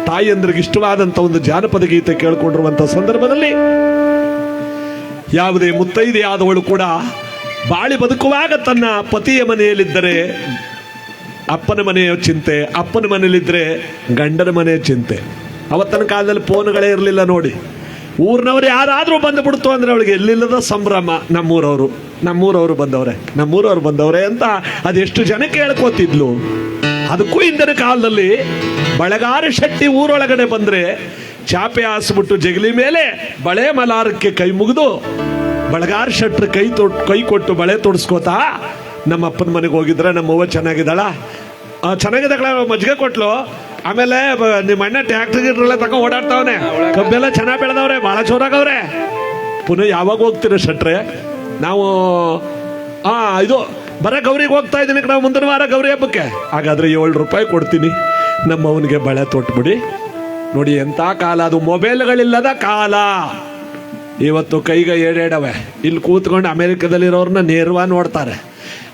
Speaker 1: ತಾಯಿಯಂದ್ರಿಗೆ ಇಷ್ಟವಾದಂಥ ಒಂದು ಜಾನಪದ ಗೀತೆ ಕೇಳಿಕೊಂಡಿರುವಂಥ ಸಂದರ್ಭದಲ್ಲಿ ಯಾವುದೇ ಮುತ್ತೈದೆ ಆದವಳು ಕೂಡ ಬಾಳಿ ಬದುಕುವಾಗ ತನ್ನ ಪತಿಯ ಮನೆಯಲ್ಲಿದ್ದರೆ ಅಪ್ಪನ ಮನೆಯ ಚಿಂತೆ, ಅಪ್ಪನ ಮನೆಯಲ್ಲಿದ್ದರೆ ಗಂಡನ ಮನೆಯ ಚಿಂತೆ. ಅವತ್ತಿನ ಕಾಲದಲ್ಲಿ ಫೋನ್ಗಳೇ ಇರಲಿಲ್ಲ ನೋಡಿ. ಊರಿನವ್ರು ಯಾರಾದರೂ ಬಂದುಬಿಡ್ತು ಅಂದರೆ ಅವಳಿಗೆ ಎಲ್ಲಿಲ್ಲದ ಸಂಭ್ರಮ. ನಮ್ಮೂರವರು ಬಂದವ್ರೆ ಅಂತ ಅದೆಷ್ಟು ಜನಕ್ಕೆ ಹೇಳ್ಕೋತಿದ್ಲು. ಅದಕ್ಕೂ ಹಿಂದಿನ ಕಾಲದಲ್ಲಿ ಬಳಗಾರ ಶೆಟ್ಟಿ ಊರೊಳಗಡೆ ಬಂದರೆ ಚಾಪೆ ಹಾಸ್ಬಿಟ್ಟು ಜಗಲಿ ಮೇಲೆ ಬಳೆ ಮಲಾರಕ್ಕೆ ಕೈ ಮುಗಿದು ಬಳಗಾರ ಶೆಟ್ರು ಕೈ ಕೊಟ್ಟು ಬಳೆ ತೊಡಿಸ್ಕೋತಾ ನಮ್ಮ ಅಪ್ಪನ ಮನೆಗೆ ಹೋಗಿದ್ರೆ ನಮ್ಮವ್ವ ಚೆನ್ನಾಗಿದ್ದಾಳ ಮಜ್ಜಿಗೆ ಕೊಟ್ಲು. ಆಮೇಲೆ ನಿಮ್ಮ ಅಣ್ಣ ಟ್ಯಾಕ್ಟ್ರಿ ಗಿಟ್ರೆಲ್ಲ ತಗೊಂಡು ಓಡಾಡ್ತಾವನೆ, ಕಬ್ಬೆಲ್ಲ ಚೆನ್ನಾಗಿ ಬೆಳೆದವ್ರೆ, ಭಾಳ ಜೋರಾಗವ್ರೆ. ಪುನಃ ಯಾವಾಗ ಹೋಗ್ತೀರ ಶೆಟ್ರೆ? ನಾವು ಇದು ಬರೀ ಗೌರಿಗೆ ಹೋಗ್ತಾ ಇದ್ದೀನಿ, ನಾವು ಮುಂದಿನ ವಾರ ಗೌರಿ ಹಬ್ಬಕ್ಕೆ. ಹಾಗಾದ್ರೆ 7 ರೂಪಾಯಿ ಕೊಡ್ತೀನಿ, ನಮ್ಮವನಿಗೆ ಬಳೆ ತೊಟ್ಬಿಡಿ. ನೋಡಿ ಎಂಥ ಕಾಲ ಅದು, ಮೊಬೈಲ್ಗಳಿಲ್ಲದ ಕಾಲ. ಇವತ್ತು ಕೈಗೆ ಏಡೇಡವೆ. ಇಲ್ಲಿ ಕೂತ್ಕೊಂಡು ಅಮೆರಿಕದಲ್ಲಿರೋರನ್ನ ನೇರವಾಗಿ ನೋಡ್ತಾರೆ.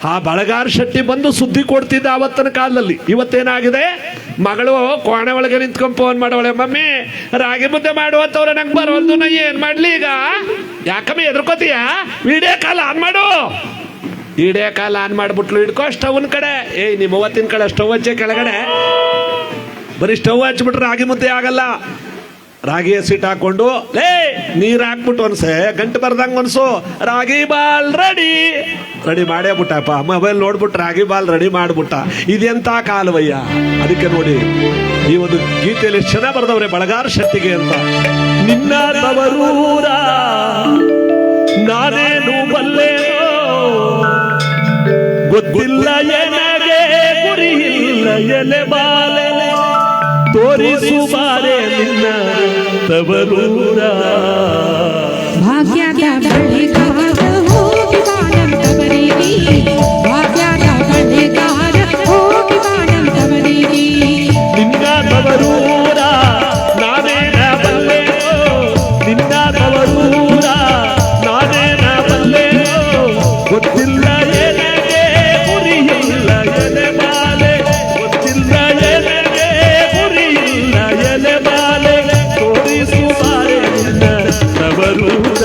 Speaker 1: ಆ ಬಳಗಾರ ಶೆಟ್ಟಿ ಬಂದು ಸುದ್ದಿ ಕೊಡ್ತಿದ್ದ ಆವತ್ತಿನ ಕಾಲದಲ್ಲಿ. ಇವತ್ತೇನಾಗಿದೆ, ಮಗಳು ಕೋಣೆ ಒಳಗೆ ನಿಂತ್ಕೊಂಡು ಫೋನ್ ಮಾಡವಳೆ, ಮಮ್ಮಿ ರಾಗಿ ಮುದ್ದೆ ಮಾಡುವಂತವ್ರೆ, ನಂಗೆ ಬರೋದು, ನಾ ಏನ್ ಮಾಡ್ಲಿ ಈಗ? ಯಾಕಮ್ಮಿ ಎದ್ರಕೋತೀಯ? ವಿಡಿಯೋ ಕಾಲ್ ಆನ್ ಮಾಡು. ವಿಡಿಯೋ ಕಾಲ್ ಆನ್ ಮಾಡ್ಬಿಟ್ಲು, ಹಿಡ್ಕೋ ಸ್ಟವ್ನ ಕಡೆ. ನಿಮ್ಮ ಅವತ್ತಿನ ಕಡೆ ಸ್ಟವ್ ಹಚ್ಚೆ ಕೆಳಗಡೆ, ಬರೀ ಸ್ಟವ್ ಹಚ್ಬಿಟ್ರೆ ರಾಗಿ ಮುದ್ದೆ ಆಗಲ್ಲ. ರಾಗಿ ಹಸಿಟ್ಟು ಹಾಕೊಂಡು ನೀರು ಹಾಕ್ಬಿಟ್ಟು ಅನ್ಸೆ ಗಂಟು ಬರ್ದಂಗೆ ಅನ್ಸು, ರಾಗಿ ಬಾಲ್ ರೆಡಿ ಮಾಡೇ ಬಿಟ್ಟಪ್ಪ. ಮೊಬೈಲ್ ನೋಡ್ಬಿಟ್ಟು ರಾಗಿ ಬಾಲ್ ರೆಡಿ ಮಾಡ್ಬಿಟ್ಟ. ಇದೆಂತ ಕಾಲವಯ್ಯ. ಅದಕ್ಕೆ ನೋಡಿ ಈ ಒಂದು ಗೀತೆಯಲ್ಲಿ ಚೆನ್ನಾಗಿ ಬರೆದವ್ರೆ ಬಳಗಾರ ಶೆಟ್ಟಿಗೆ ಅಂತ. ನಿನ್ನ ತವರೂರ ನಾನೇನು ಬಲ್ಲೆನೋ, ಗೊತ್ತಿಲ್ಲ ಎನಗೆ ಗುರಿಯಿಲ್ಲ ಎಲೆ ಬಾಲೆ, ತೋರಿಸು ಬಾರೆ ನಿನ್ನ ತವರೂರ.
Speaker 2: ಭಾಗ್ಯದ ಬಳಿಗಾರ ಹೋಗಿ ಬಾಣಂತವರಿಗೆ, ಭಾಗ್ಯದ ಬಳಿಗಾರ ಹೋಗಿ ಬಾಣಂತವರಿಗೆ.
Speaker 1: ನಿನ್ನ ತವರೂರ ನಾನೇನ ಬಲ್ಲೆನೋ, ನಿನ್ನ ತವರೂರ ನಾನೇನ ಬಲ್ಲೆನೋ, ಗೊತ್ತಿಲ್ಲ ಎನಗೆ ಗುರಿಯಿಲ್ಲ ಎಲೆ ಬಾಲೆ, ಗೊತ್ತಿಲ್ಲ ಎನಗೆ ಗುರಿಯಿಲ್ಲ ಎಲೆ ಬಾಲೆ, ತೋರಿಸು ಬಾರೆ ನಿನ್ನ ತವರೂರ.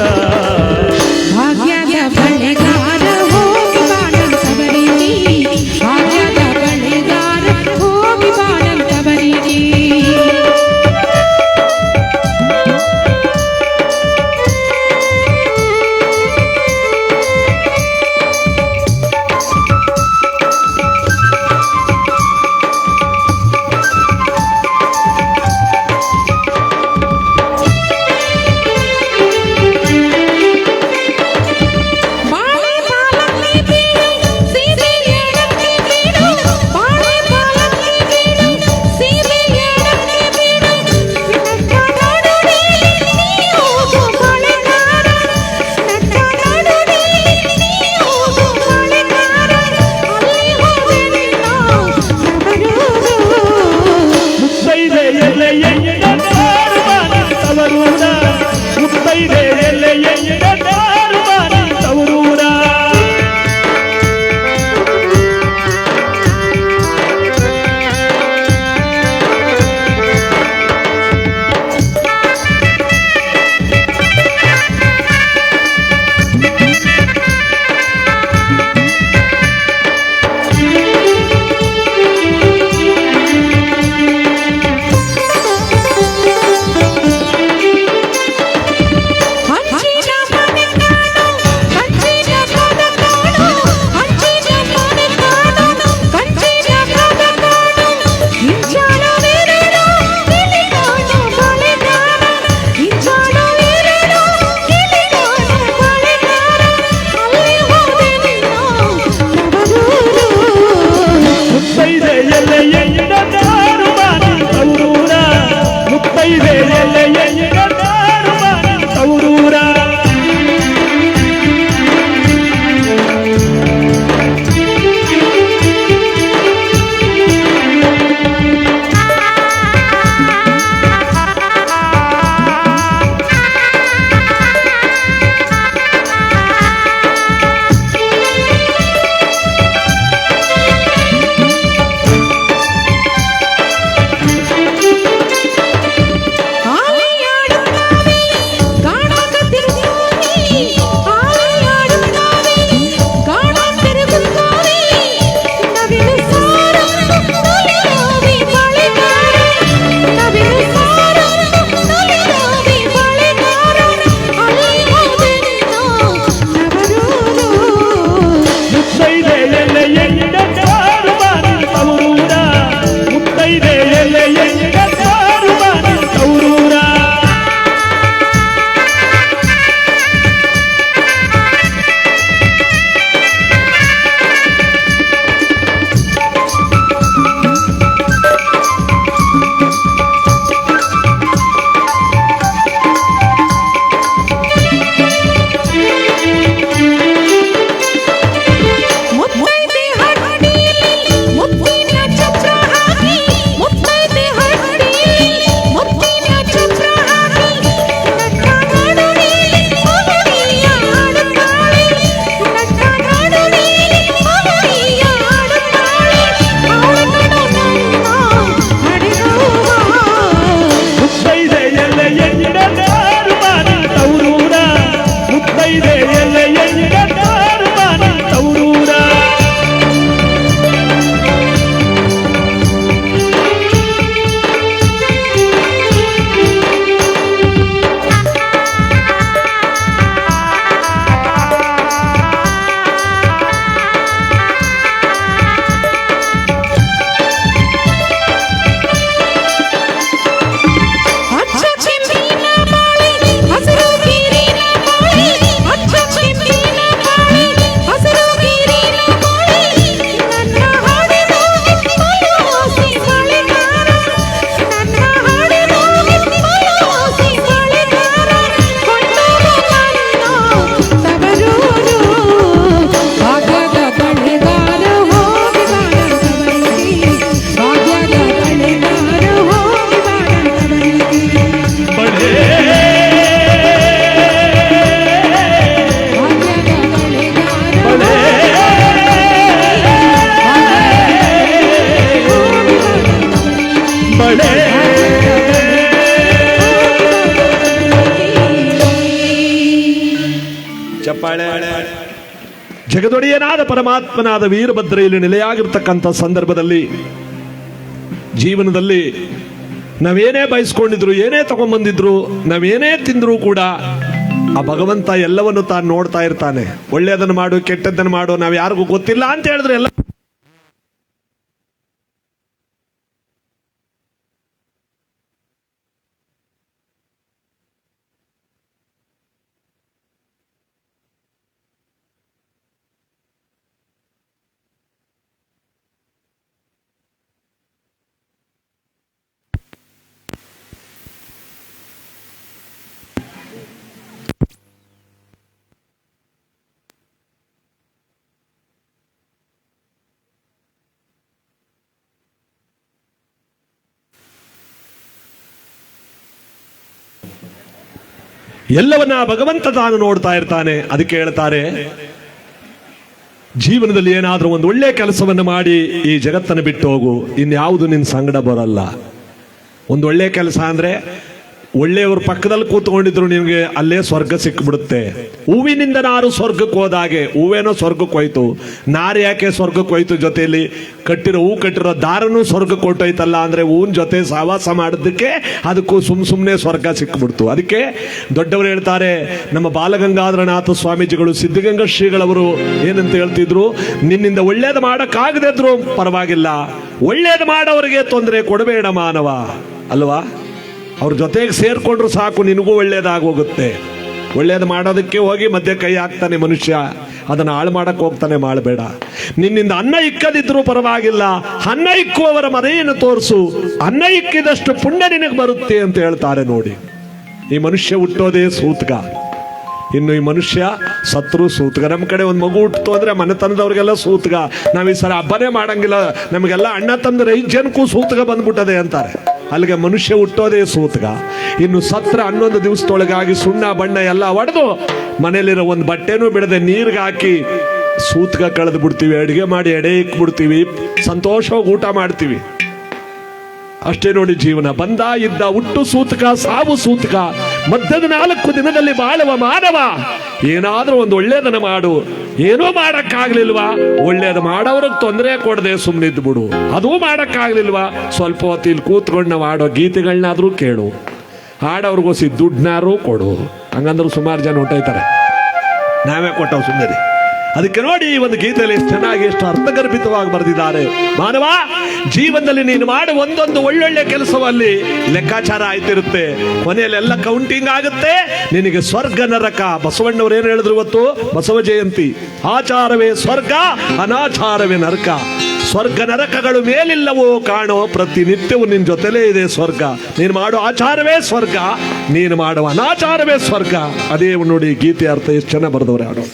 Speaker 1: ಇದೆ ಎಲ್ಲ ಎಂಟಾರು ಬಾನಿ ತೌರೂರ. ಚಪ್ಪಾಳೆ. ಜಗದೊಡೆಯನಾದ ಪರಮಾತ್ಮನಾದ ವೀರಭದ್ರ ಇಲ್ಲಿ ನೆಲೆಯಾಗಿರ್ತಕ್ಕಂಥ ಸಂದರ್ಭದಲ್ಲಿ ಜೀವನದಲ್ಲಿ ನಾವೇನೇ ಬಯಸ್ಕೊಂಡಿದ್ರು, ಏನೇ ತಗೊಂಡ್ಬಂದಿದ್ರು, ನಾವೇನೇ ತಿಂದ್ರು ಕೂಡ ಆ ಭಗವಂತ ಎಲ್ಲವನ್ನು ತಾನು ನೋಡ್ತಾ ಇರ್ತಾನೆ. ಒಳ್ಳೆಯದನ್ನು ಮಾಡು, ಕೆಟ್ಟದ್ದನ್ನು ಮಾಡು, ನಾವು ಯಾರಿಗೂ ಗೊತ್ತಿಲ್ಲ ಅಂತ ಹೇಳಿದ್ರೆ ಎಲ್ಲ ಎಲ್ಲವನ್ನ ಭಗವಂತ ತಾನು ನೋಡ್ತಾ ಇರ್ತಾನೆ. ಅದಕ್ಕೆ ಹೇಳ್ತಾರೆ, ಜೀವನದಲ್ಲಿ ಏನಾದ್ರೂ ಒಂದು ಒಳ್ಳೆ ಕೆಲಸವನ್ನು ಮಾಡಿ ಈ ಜಗತ್ತನ್ನು ಬಿಟ್ಟು ಹೋಗು, ಇನ್ಯಾವುದು ನಿನ್ನ ಸಂಗಡ ಬರಲ್ಲ. ಒಂದು ಒಳ್ಳೆ ಕೆಲಸ ಅಂದ್ರೆ ಒಳ್ಳೆಯವ್ರ ಪಕ್ಕದಲ್ಲಿ ಕೂತ್ಕೊಂಡಿದ್ರು ನಿಮಗೆ ಅಲ್ಲೇ ಸ್ವರ್ಗ ಸಿಕ್ಬಿಡುತ್ತೆ. ಹೂವಿನಿಂದ ನಾರು ಸ್ವರ್ಗಕ್ಕೆ ಹೋದಾಗೆ, ಹೂವೇನೋ ಸ್ವರ್ಗಕ್ಕೆ ಹೋಯ್ತು, ನಾರು ಯಾಕೆ ಸ್ವರ್ಗಕ್ಕೆ ಹೋಯ್ತು? ಜೊತೆಯಲ್ಲಿ ಕಟ್ಟಿರೋ ಹೂ ಕಟ್ಟಿರೋ ದಾರನೂ ಸ್ವರ್ಗಕ್ಕೆ ಹೊಟ್ಟೋಯ್ತಲ್ಲ ಅಂದ್ರೆ ಹೂವಿನ ಜೊತೆ ಸಹವಾಸ ಮಾಡೋದಕ್ಕೆ ಅದಕ್ಕೂ ಸುಮ್ಮನೆ ಸ್ವರ್ಗ ಸಿಕ್ಬಿಡ್ತು. ಅದಕ್ಕೆ ದೊಡ್ಡವರು ಹೇಳ್ತಾರೆ, ನಮ್ಮ ಬಾಲಗಂಗಾಧರನಾಥ ಸ್ವಾಮೀಜಿಗಳು, ಸಿದ್ಧಗಂಗಾ ಶ್ರೀಗಳವರು ಏನಂತ ಹೇಳ್ತಿದ್ರು, ನಿನ್ನಿಂದ ಒಳ್ಳೇದು ಮಾಡಕ್ಕಾಗದೇ ಇದ್ರು ಪರವಾಗಿಲ್ಲ, ಒಳ್ಳೇದು ಮಾಡೋರಿಗೆ ತೊಂದರೆ ಕೊಡಬೇಡ ಮಾನವ ಅಲ್ವಾ. ಅವ್ರ ಜೊತೆಗೆ ಸೇರ್ಕೊಂಡ್ರು ಸಾಕು, ನಿನಗೂ ಒಳ್ಳೇದಾಗೋಗುತ್ತೆ. ಒಳ್ಳೇದು ಮಾಡೋದಕ್ಕೆ ಹೋಗಿ ಮಧ್ಯೆ ಕೈ ಹಾಕ್ತಾನೆ ಮನುಷ್ಯ, ಅದನ್ನು ಹಾಳು ಮಾಡಕ್ಕೆ ಹೋಗ್ತಾನೆ. ಮಾಡಬೇಡ. ನಿನ್ನಿಂದ ಅನ್ನ ಇಕ್ಕದಿದ್ರು ಪರವಾಗಿಲ್ಲ, ಅನ್ನ ಇಕ್ಕುವವರ ಮನೆಯನ್ನು ತೋರಿಸು, ಅನ್ನ ಇಕ್ಕಿದಷ್ಟು ಪುಣ್ಯ ನಿನಗೆ ಬರುತ್ತೆ ಅಂತ ಹೇಳ್ತಾರೆ. ನೋಡಿ, ಈ ಮನುಷ್ಯ ಹುಟ್ಟೋದೇ ಸೂತ್ಕ, ಇನ್ನು ಈ ಮನುಷ್ಯ ಸತ್ರು ಸೂತ್ಗ. ನಮ್ಮ ಕಡೆ ಒಂದು ಮಗು ಹುಟ್ಟಿತು ಅಂದ್ರೆ ಮನೆತನದವ್ರಿಗೆಲ್ಲ ಸೂತ್ಗ. ನಾವು ಈ ಸಲ ಹಬ್ಬನೇ ಮಾಡಂಗಿಲ್ಲ, ನಮಗೆಲ್ಲ ಅಣ್ಣ ತಂದ್ರೆ 5 ಜನಕ್ಕೂ ಸೂತ್ಗ ಬಂದ್ಬಿಟ್ಟದೆ ಅಂತಾರೆ. ಅಲ್ಲಿಗೆ ಮನುಷ್ಯ ಹುಟ್ಟೋದೇ ಸೂತ್ಗ. ಇನ್ನು ಸತ್ರ 11 ದಿವಸದೊಳಗಾಗಿ ಸುಣ್ಣ ಬಣ್ಣ ಎಲ್ಲ ಹೊಡೆದು ಮನೇಲಿರೋ ಒಂದು ಬಟ್ಟೆನೂ ಬಿಡದೆ ನೀರ್ಗೆ ಹಾಕಿ ಸೂತ್ಗ ಕಳೆದು ಬಿಡ್ತೀವಿ. ಅಡುಗೆ ಮಾಡಿ ಎಡೆ ಇಕ್ಬಿಡ್ತೀವಿ, ಸಂತೋಷವಾಗಿ ಊಟ ಮಾಡ್ತೀವಿ. ಅಷ್ಟೇ ನೋಡಿ ಜೀವನ. ಬಂದ ಇದ್ದ ಹುಟ್ಟು ಸೂತಕ, ಸಾವು ಸೂತಕ. ಮಧ್ಯದ 4 ದಿನದಲ್ಲಿ ಬಾಳುವ ಮಾನವ ಏನಾದ್ರೂ ಒಂದು ಒಳ್ಳೇದನ್ನ ಮಾಡು. ಏನೋ ಮಾಡಕ್ಕಾಗ್ಲಿಲ್ವಾ, ಒಳ್ಳೇದು ಮಾಡೋವ್ರಿಗೆ ತೊಂದರೆ ಕೊಡದೆ ಸುಮ್ಮನಿದ್ದು ಬಿಡು. ಅದೂ ಮಾಡಕ್ಕಾಗ್ಲಿಲ್ವಾ, ಸ್ವಲ್ಪ ಹೊತ್ತು ಇಲ್ಲಿ ಕೂತ್ಕೊಂಡು ನಾವು ಆಡೋ ಗೀತೆಗಳನ್ನಾದ್ರೂ ಕೇಳು, ಆಡೋರ್ಗೋಸಿ ದುಡ್ಡನ್ನಾರು ಕೊಡು. ಹಂಗಂದ್ರೂ ಸುಮಾರು ಜನ ಹೊಟ್ಟೋಯ್ತಾರೆ, ನಾವೇ ಕೊಟ್ಟವು ಸುಮ್ಮನೆ. ಅದಕ್ಕೆ ನೋಡಿ ಈ ಒಂದು ಗೀತೆಯಲ್ಲಿ ಎಷ್ಟು ಚೆನ್ನಾಗಿ, ಎಷ್ಟು ಅರ್ಥಗರ್ಭಿತವಾಗಿ ಬರೆದಿದ್ದಾರೆ. ಮಾನವ, ಜೀವನದಲ್ಲಿ ನೀನು ಮಾಡಿ ಒಂದೊಂದು ಒಳ್ಳೊಳ್ಳೆ ಕೆಲಸವಲ್ಲಿ ಲೆಕ್ಕಾಚಾರ ಆಯ್ತಿರುತ್ತೆ. ಕೊನೆಯಲ್ಲೆಲ್ಲ ಕೌಂಟಿಂಗ್ ಆಗುತ್ತೆ. ನಿನಗೆ ಸ್ವರ್ಗ ನರಕ. ಬಸವಣ್ಣವ್ರು ಏನು ಹೇಳಿದ್ರು ಇವತ್ತು ಬಸವ ಜಯಂತಿ, ಆಚಾರವೇ ಸ್ವರ್ಗ, ಅನಾಚಾರವೇ ನರಕ. ಸ್ವರ್ಗ ನರಕಗಳು ಮೇಲಿಲ್ಲವೋ ಕಾಣೋ, ಪ್ರತಿನಿತ್ಯವೂ ನಿನ್ನ ಜೊತೆಲೇ ಇದೆ ಸ್ವರ್ಗ. ನೀನು ಮಾಡೋ ಆಚಾರವೇ ಸ್ವರ್ಗ, ನೀನು ಮಾಡುವ ಅನಾಚಾರವೇ ಸ್ವರ್ಗ. ಅದೇ ನೋಡಿ ಗೀತೆ ಅರ್ಥ ಎಷ್ಟು ಚೆನ್ನಾಗಿ ಬರೆದವ್ರೆ ಆಡೋ.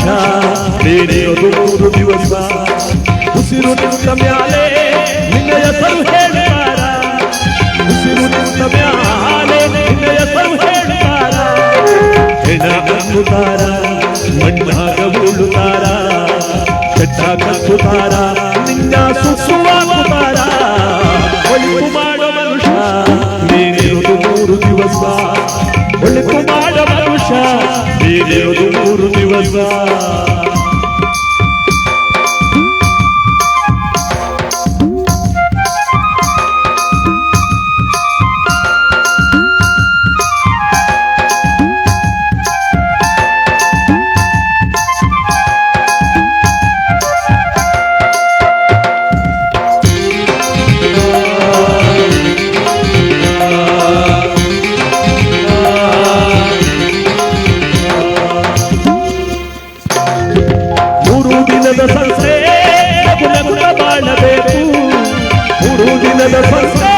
Speaker 1: ಮನುಷ್ಯ ನೀನಿರೋದು 3 ದಿವಸ ಉಸಿರು ನಿಂತ ಮ್ಯಾಲೆ ನಿನ್ನ ಹೆಸರು ಹೇಳ್ತಾರ ಉಸಿರು ನಿಂತ ಮ್ಯಾಲೆ ನಿನ್ನ ಹೆಸರು ಹೇಳ್ತಾರ ಹೆಣ ಕತ್ತುತ್ತಾರ ಮಣ್ಣಾಗ ಉಳುತ್ತಾರ ಚಟ್ಟ ಕತ್ತುತ್ತಾರ ನಿನ್ನ ಸುಸುವಾಗುತ್ತಾರ ಒಳಿತು ಮಾಡೋ ಮನುಷ್ಯ ನೀನಿರೋದು 3 ದಿವಸ ಒಳಿತು ಮಾಡೋ ಮನುಷ್ಯ ನೀನಿರೋದು 3 ದಿವಸ ಸಂಸ್ಥೆ ನಗುನಗುತ್ತ ಬಾಳಬೇಕು 3 ದಿನದ ಸಂಸ್ಥೆ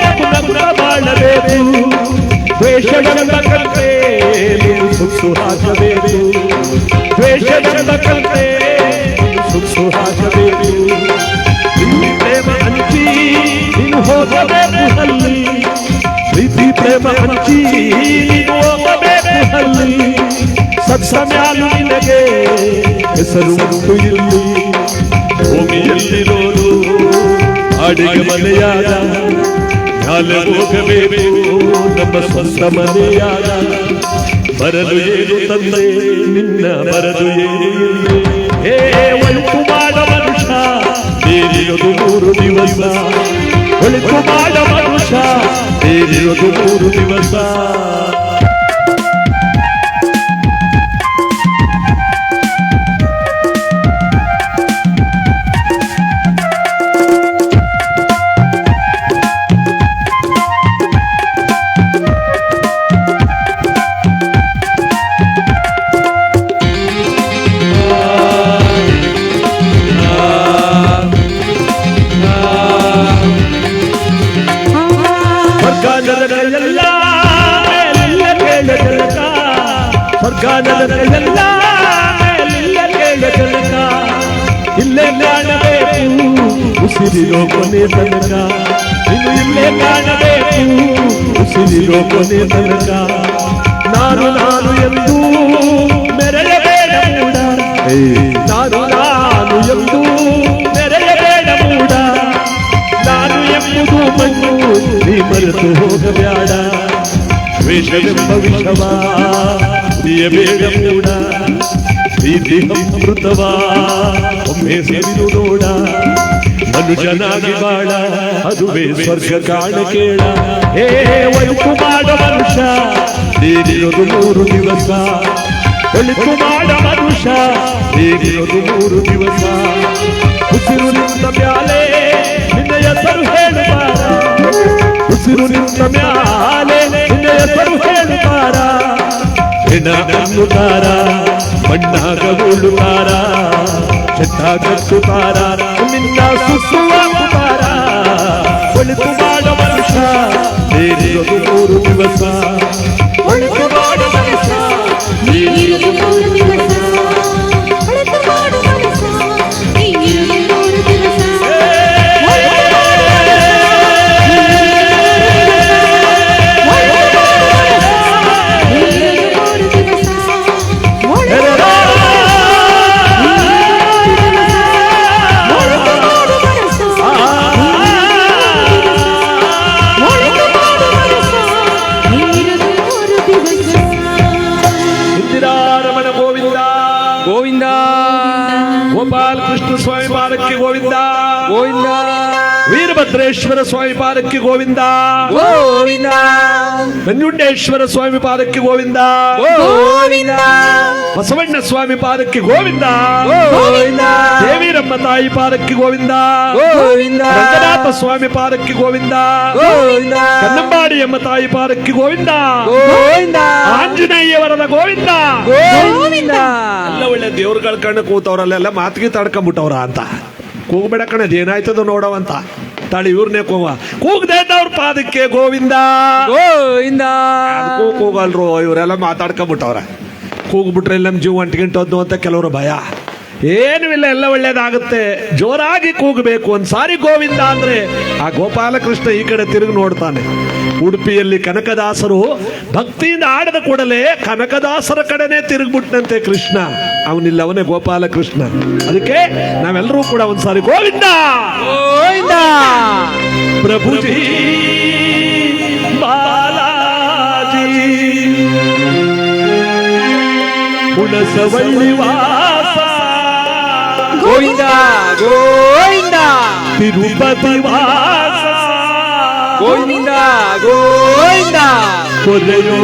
Speaker 1: ನಗುನಗುತ್ತ ಬಾಳಬೇಕು ದ್ವೇಷವೆಂಬ ಕಲ್ಪೆ ನೀನು ಸುತ್ತು ಹಾಕಬೇಕು ದ್ವೇಷವೆಂಬ ಕಲ್ಪೆ ನೀನು ಸುತ್ತು ಹಾಕಬೇಕು ಪ್ರೀತಿ ಪ್ರೇಮ ಹಂಚಿ ನೀನು ಹೋಗಬೇಕು ಅಲ್ಲಿ ಪ್ರೀತಿ ಪ್ರೇಮ ಹಂಚಿ ನೀನು ಹೋಗಬೇಕು ಅಲ್ಲಿ ಸತ್ಸಮ್ಯಾಲು ನಿನಗೆ ಹೆಸರು ಉಂಟು ಇಲ್ಲಿ ಭೂಮಿಯಲ್ಲಿರೋದು ಅಡಿಗೆ ಮನೆಯಾಗ ಮ್ಯಾಲೆ ಹೋಗಬೇಕು ನಮ್ಮ ಸ್ವಂತ ಮನೆಯಾಗ ಬರಲು ಏನು ತಂದೆ ನಿನ್ನ ಬರಲು ಏನು ಇಲ್ಲಿ ಹೇ ಒಳಿತು ಮಾಡ ಮನುಷ್ಯ ನೀನಿರೋದು 3 ದಿವಸ ಒಳಿತು ಮಾಡ ಮನುಷ್ಯ ನೀನಿರೋದು 3 ದಿವಸ ಸ್ವರ್ಗಾನಂದರೆಲ್ಲ ಕೇಳ ಜನಕ ಇಲ್ಲೇ ಕಾಣಬೇಕು ಉಸಿರಿರೋ ಕೊನೆ ತನಕ ಇನ್ನು ಇಲ್ಲೇ ಕಾಣಬೇಕು ಉಸಿರಿರೋ ಕೊನೆ ತನಕ ನಾನು ನಾನು ಎಂದು ಮೆರೆಯಬೇಡ ಮೂಡ ನಾನು ಎಂದು ಮೆರೆಯಬೇಡ ಮೂಡ ನಾನು ಎಂಬುದು ಮಣ್ಣು ನೀ ಮರೆತು ಹೋಗಬೇಡ ದ್ವೇಷವೆಂಬ ವಿಷವ ಬೇಡ ಮೂಡ ಪ್ರೀತಿ ಅಮೃತವ ಒಮ್ಮೆ ಸೇರಿದು ನೋಡ ಮನುಷ್ಯನಾಗಿ ಬಾಳ ಅದುವೇ ಸ್ವರ್ಗ ಕಾಣ ಕೇಳ ಹೇ ಒಳಿತು ಮಾಡ ಮನುಷ್ಯ ನೀನಿರೋದು 3 ದಿವಸ ಒಳಿತು ಮಾಡ ಮನುಷ್ಯ ನೀನಿರೋದು 3 ದಿವಸ ಉಸಿರು ನಿಂತ ಮ್ಯಾಲೆ ನಿನ್ನ ಹೆಸರು ಹೇಳ್ತಾರ ಉಸಿರು ನಿಂತ ಮ್ಯಾಲೆ ನಿನ್ನ ಹೆಸರು ಹೇಳ್ತಾರ ಹೆಣ ಕತ್ತುತ್ತಾರ ಮಣ್ಣಾಗ ಉಳುತ್ತಾರ ಚಟ್ಟ ಕತ್ತುತ್ತಾರ ನಿನ್ನ ಸುಸುವಾಗುತ್ತಾರ ಒಳಿತು ಮಾಡ ಮನುಷ್ಯ ನೀನಿರೋದು 3 ದಿವಸ ಒಳಿತು ಮಾಡ ಮನುಷ್ಯ ನೀನಿರೋದು 3 ದಿವಸ
Speaker 2: ಒಳಿತು ಮಾಡು ಮನುಷ್ಯ ನೀನಿರೋದು 3 ದಿವಸ
Speaker 1: ಗೋವಿಂದ ಗೋಪಾಲ ಕೃಷ್ಣ ಸ್ವಾಮಿ ಪಾದಕ್ಕೆ ಗೋವಿಂದ
Speaker 3: ಗೋವಿಂದ
Speaker 1: ವೀರಭದ್ರೇಶ್ವರ ಸ್ವಾಮಿ ಪಾದಕ್ಕೆ ಗೋವಿಂದ
Speaker 3: ಗೋವಿಂದ
Speaker 1: ನಂಜುಂಡೇಶ್ವರ ಸ್ವಾಮಿ ಪಾದಕ್ಕೆ ಗೋವಿಂದ
Speaker 3: ಗೋವಿಂದ
Speaker 1: ಬಸವಣ್ಣ ಸ್ವಾಮಿ ಪಾದಕ್ಕೆ ಗೋವಿಂದ
Speaker 3: ಗೋವಿಂದ
Speaker 1: ದೇವಿರಮ್ಮ ತಾಯಿ ಪಾದಕ್ಕೆ ಗೋವಿಂದ
Speaker 3: ಗೋವಿಂದ
Speaker 1: ರಂಗನಾಥ ಸ್ವಾಮಿ ಪಾದಕ್ಕೆ ಗೋವಿಂದ
Speaker 3: ಗೋವಿಂದ
Speaker 1: ಕನ್ನಂಬಾಡಿ ಅಮ್ಮ ತಾಯಿ ಪಾದಕ್ಕೆ ಗೋವಿಂದ
Speaker 3: ಗೋವಿಂದ
Speaker 1: ಆಂಜನೇಯವರದ ಗೋವಿಂದ
Speaker 3: ಗೋವಿಂದ
Speaker 1: ಎಲ್ಲ ಒಳ್ಳೆ ದೇವ್ರುಗಳ ಕಣ್ಣು ಕೂತವ್ರಲ್ಲೆಲ್ಲ ಮಾತಿಗೆ ತಡ್ಕೊಂಡ್ಬಿಟ್ಟವ್ರ ಅಂತ ಕೂಗ್ಬೇಡ ಕಣದ್ ಏನಾಯ್ತದ ನೋಡವಂತ ತಾಳಿ ಇವ್ರನ್ನೇ ಕೂಗದೆ ಅವ್ರ ಪಾದಕ್ಕೆ ಗೋವಿಂದ
Speaker 3: ಗೋವಿಂದ
Speaker 1: ಕೂಗಲ್ರು ಇವರೆಲ್ಲ ಮಾತಾಡ್ಕೊಂಡ್ಬಿಟ್ಟವ್ರ ಕೂಗ್ಬಿಟ್ರೆ ನಮ್ಮ ಜೀವ ಅಂಟ್ಕೊಂಟೋದ್ನು ಅಂತ ಕೆಲವರು ಭಯ. ಏನೂ ಇಲ್ಲ, ಎಲ್ಲ ಒಳ್ಳೇದಾಗುತ್ತೆ. ಜೋರಾಗಿ ಕೂಗಬೇಕು. ಒಂದ್ಸಾರಿ ಗೋವಿಂದ ಅಂದ್ರೆ ಆ ಗೋಪಾಲಕೃಷ್ಣ ಈ ಕಡೆ ತಿರುಗಿ ನೋಡ್ತಾನೆ. ಉಡುಪಿಯಲ್ಲಿ ಕನಕದಾಸರು ಭಕ್ತಿಯಿಂದ ಆಡದ ಕೂಡಲೇ ಕನಕದಾಸರ ಕಡೆನೆ ತಿರುಗ್ಬಿಟ್ಟಂತೆ ಕೃಷ್ಣ. ಅವನಿಲ್ಲ, ಅವನೇ ಗೋಪಾಲಕೃಷ್ಣ. ಅದಕ್ಕೆ ನಾವೆಲ್ಲರೂ ಕೂಡ ಒಂದ್ಸಾರಿ ಗೋವಿಂದ
Speaker 3: ಗೋವಿಂದ
Speaker 1: ಪ್ರಭುಜಿ ಬಾಲಾಜಿ ಹುಣಸವಳ್ಳಿ ವಾಸ
Speaker 3: ಗೋವಿಂದ ಗೋವಿಂದ
Speaker 1: ತಿರುಪತಿ ವಾಸ
Speaker 3: ಗೋವಿಂದ ಗೋವಿಂದ
Speaker 1: ಕೊಲೆಯೋ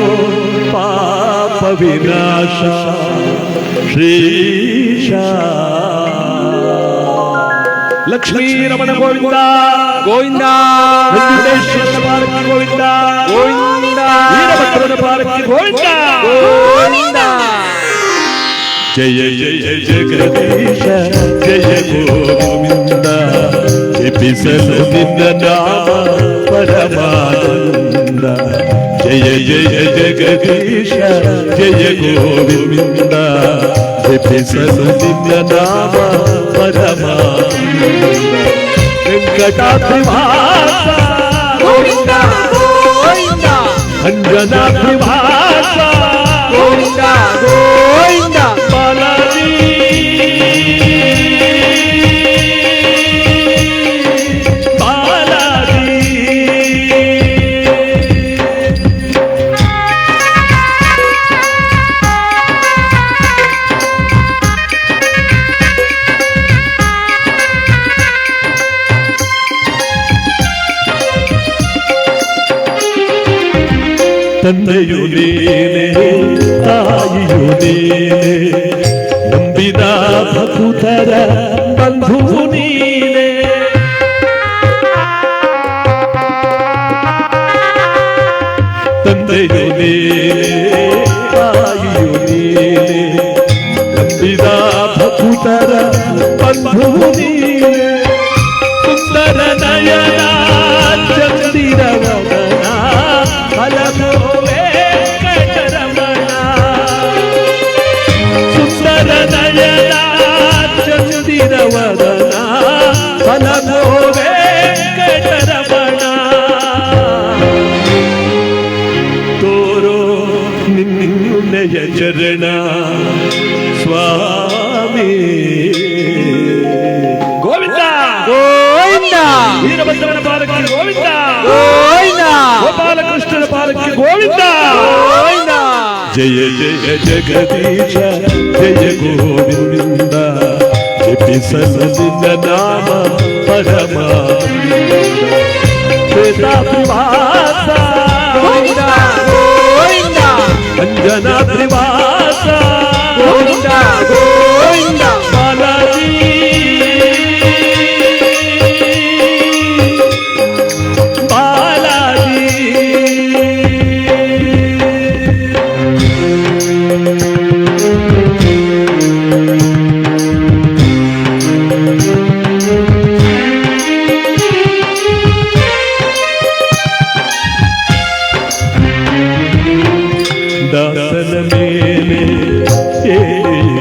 Speaker 1: ಪಾಪ ವಿನಾಶ ಶ್ರೀಶ ಲಕ್ಷ್ಮೀ ರಮಣ ಗೋವಿಂದ
Speaker 3: ಗೋವಿಂದ
Speaker 1: ವೆಂಕಟೇಶ್ವರನ ಪಾಲಕಿ ಗೋವಿಂದ
Speaker 3: ಗೋವಿಂದ
Speaker 1: ವೀರಭದ್ರನ ಪಾಲಕಿ ಗೋವಿಂದ
Speaker 3: ಗೋವಿಂದ
Speaker 1: ಜಯ ಜಯ ಜಗದೀಶ ಜಯ ಗೋವಿಂದ ಜಪಿಸಲು ನಿನ್ನ ನಾಮ ಪರಮಾನಂದ. ಜಯ ಜಯ ಜಗದೀಶ ಜಯ ಗೋವಿಂದ ಜಪಿಸಲು ನಿನ್ನ ನಾಮ ಪರಮಾನಂದ. ವೆಂಕಟಾದ್ರಿ ವಾಸ
Speaker 3: ಗೋವಿಂದ ಗೋವಿಂದ
Speaker 1: ಅಂಜನಾದ್ರಿ ವಾಸ
Speaker 3: ಗೋವಿಂದ ಗೋವಿಂದ
Speaker 1: ಬಾಲಾಜಿ ಬಾಲಾಜಿ ತಂದೆಯು ನೀನೆ ತಾಯಿಯು ನೀನೆ ನಂಬಿದ ಭಕುತರ ಬಂಧು ನೀನೆ. ತಂದೆಯು ನೀನೆ ತಾಯಿಯು ನೀನೆ ನಂಬಿದ ಭಕುತರ ಬಂಧು ನೀನೆ. ಸುಂದರ ನಯನ ಚಂದಿರವದನ ಹಲಗೋವೆ ಕಟರಮಣ. ಸುಂದರ ನಯನ ಚಂದಿರವದನ ಹಲಗೋವೆ ಕಟರಮಣ. ತೋರೋ ನಿನ್ನೆಯ ಚರಣ ಸ್ವಾಮಿ ಗೋವಿಂದ
Speaker 3: ಗೋವಿಂದ
Speaker 1: ವೀರಭದ್ರನ ಪಾಲಕಿ ಗೋವಿಂದ
Speaker 3: ಗೋವಿಂದ
Speaker 1: ಗೋಪಾಲಕೃಷ್ಣನ ಪಾಲಕಿ ಗೋವಿಂದ
Speaker 3: ಗೋವಿಂದ
Speaker 1: ಜಯ ಜಯ ಜಗದೀಶ ಜಯ ಗೋವಿಂದ ಜಪಿಸಲು ನಿನ್ನ ನಾಮ ಪರಮಾನಂದ. ಶ್ವೇತಾದ್ರಿ ವಾಸ
Speaker 3: ಗೋವಿಂದ ಗೋವಿಂದ
Speaker 1: ಅಂಜನಾದ್ರಿ ವಾಸ
Speaker 3: ಗೋವಿಂದ ಗೋವಿಂದ
Speaker 1: ಬಾಲಾಜಿ ಬಾಲಾಜಿ ದಾಸನ ಮೇಲೆ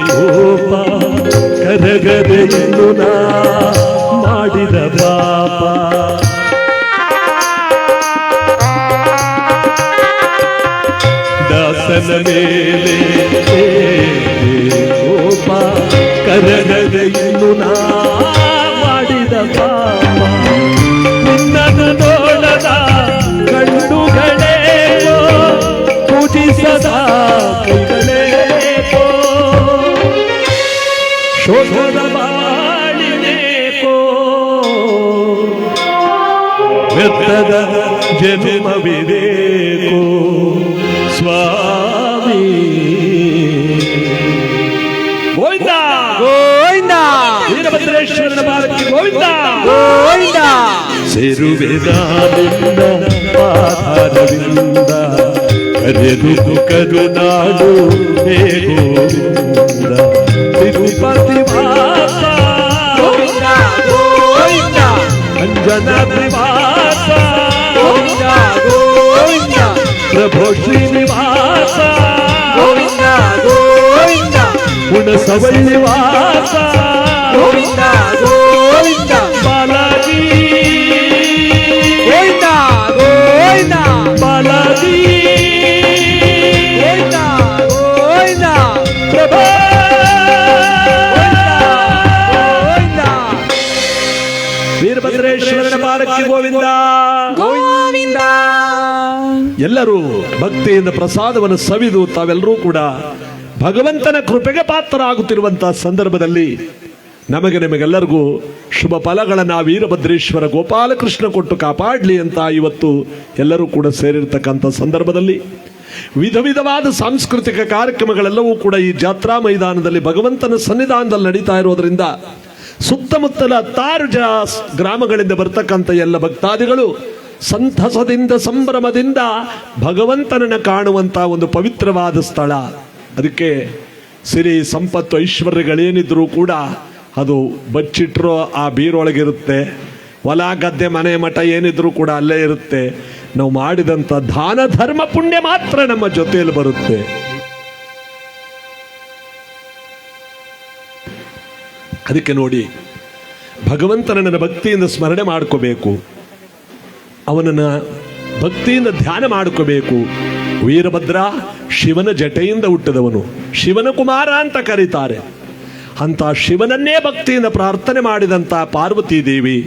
Speaker 1: ಕೋಪ ಕರಗದೆಯನ್ನು ನಾ ಮಾಡಿದ ಪಾಪ. ದಾಸನ ಮೇಲೆ ಕೋಪ ಕರಗದೆಯನ್ನು ನಾ ಮಾಡಿದ ಪಾಪ. ನಿನ್ನನ್ನು ನೋಡದ ಕಣ್ಣುಗಳೇಕೋ ಪೂಜಿಸದ ಕೈಗಳೇಕೋ ಶೋಧದ ಬಾಳಿನೇಕೋ ವ್ಯರ್ಥದ ಜನ್ಮವಿದೇಕೋ ಸ್ವಾಮಿ ಗೋವಿಂದ
Speaker 3: ಗೋವಿಂದ
Speaker 1: ವೀರಭದ್ರೇಶ್ವರನ ಪಾಲಕಿ ಗೋವಿಂದ
Speaker 3: ಗೋವಿಂದ
Speaker 1: ಸೇರುವೆ ನಾನಿಂದ ಪಾದವಿಂದ ಕರೆದು ಕರುನಾಡು ಹೇ ಗೋವಿಂದ. ತಿರುಪತಿ ವಾಸ
Speaker 3: ಗೋವಿಂದ ಗೋವಿಂದ
Speaker 1: ಅಂಜನಾದ್ರಿ ವಾಸ
Speaker 3: ಗೋವಿಂದ ಗೋವಿಂದ
Speaker 1: ಪ್ರಭು ಶ್ರೀನಿವಾಸ
Speaker 3: ಗೋವಿಂದ ಗೋವಿಂದ
Speaker 1: ಬಸವಳ್ಳಿ ವಾಸ
Speaker 3: ಗೋವಿಂದ ಗೋವಿಂದ
Speaker 1: ಬಾಲಾಜಿ
Speaker 3: ಗೋವಿಂದ ಗೋವಿಂದ
Speaker 1: ಬಾಲಾಜಿ
Speaker 3: ಗೋವಿಂದ ಗೋವಿಂದ
Speaker 1: ಪ್ರಭಾ
Speaker 3: ಗೋವಿಂದ
Speaker 1: ವೀರಭದ್ರೇಶ್ವರನ ಪಾದಕ್ಕೆ ಗೋವಿಂದ.
Speaker 3: ಗೋವಿಂದ
Speaker 1: ಎಲ್ಲರೂ ಭಕ್ತಿಯಿಂದ ಪ್ರಸಾದವನ್ನು ಸವಿದು ತಾವೆಲ್ಲರೂ ಕೂಡ ಭಗವಂತನ ಕೃಪೆಗೆ ಪಾತ್ರರಾಗುತ್ತಿರುವಂತಹ ಸಂದರ್ಭದಲ್ಲಿ ನಿಮಗೆಲ್ಲರಿಗೂ ಶುಭ ಫಲಗಳನ್ನು ವೀರಭದ್ರೇಶ್ವರ ಗೋಪಾಲಕೃಷ್ಣ ಕೊಟ್ಟು ಕಾಪಾಡಲಿ ಅಂತ ಇವತ್ತು ಎಲ್ಲರೂ ಕೂಡ ಸೇರಿರ್ತಕ್ಕಂಥ ಸಂದರ್ಭದಲ್ಲಿ ವಿಧ ವಿಧವಾದ ಸಾಂಸ್ಕೃತಿಕ ಕಾರ್ಯಕ್ರಮಗಳೆಲ್ಲವೂ ಕೂಡ ಈ ಜಾತ್ರಾ ಮೈದಾನದಲ್ಲಿ ಭಗವಂತನ ಸನ್ನಿಧಾನದಲ್ಲಿ ನಡೀತಾ ಇರೋದ್ರಿಂದ ಸುತ್ತಮುತ್ತಲ 6 ಗ್ರಾಮಗಳಿಂದ ಬರ್ತಕ್ಕಂಥ ಎಲ್ಲ ಭಕ್ತಾದಿಗಳು ಸಂತಸದಿಂದ ಸಂಭ್ರಮದಿಂದ ಭಗವಂತನನ್ನು ಕಾಣುವಂತ ಒಂದು ಪವಿತ್ರವಾದ ಸ್ಥಳ. ಅದಕ್ಕೆ ಸಿರಿ ಸಂಪತ್ತು ಐಶ್ವರ್ಯಗಳೇನಿದ್ರೂ ಕೂಡ ಅದು ಬಚ್ಚಿಟ್ರೋ ಆ ಬೀರೊಳಗಿರುತ್ತೆ. ಹೊಲ ಗದ್ದೆ ಮನೆ ಮಠ ಏನಿದ್ರೂ ಕೂಡ ಅಲ್ಲೇ ಇರುತ್ತೆ. ನಾವು ಮಾಡಿದಂಥ ದಾನ ಧರ್ಮ ಪುಣ್ಯ ಮಾತ್ರ ನಮ್ಮ ಜೊತೆಯಲ್ಲಿ ಬರುತ್ತೆ. ಅದಕ್ಕೆ ನೋಡಿ, ಭಗವಂತನನ್ನ ಭಕ್ತಿಯಿಂದ ಸ್ಮರಣೆ ಮಾಡ್ಕೋಬೇಕು, ಅವನನ್ನ ಭಕ್ತಿಯಿಂದ ಧ್ಯಾನ ಮಾಡ್ಕೋಬೇಕು. ವೀರಭದ್ರ ಶಿವನ ಜಟೆಯಿಂದ ಹುಟ್ಟಿದವನು, ಶಿವನ ಕುಮಾರ ಅಂತ ಕರೀತಾರೆ. ಅಂತ ಶಿವನನ್ನೇ ಭಕ್ತಿಯಿಂದ ಪ್ರಾರ್ಥನೆ ಮಾಡಿದಂಥ ಪಾರ್ವತೀ ದೇವಿ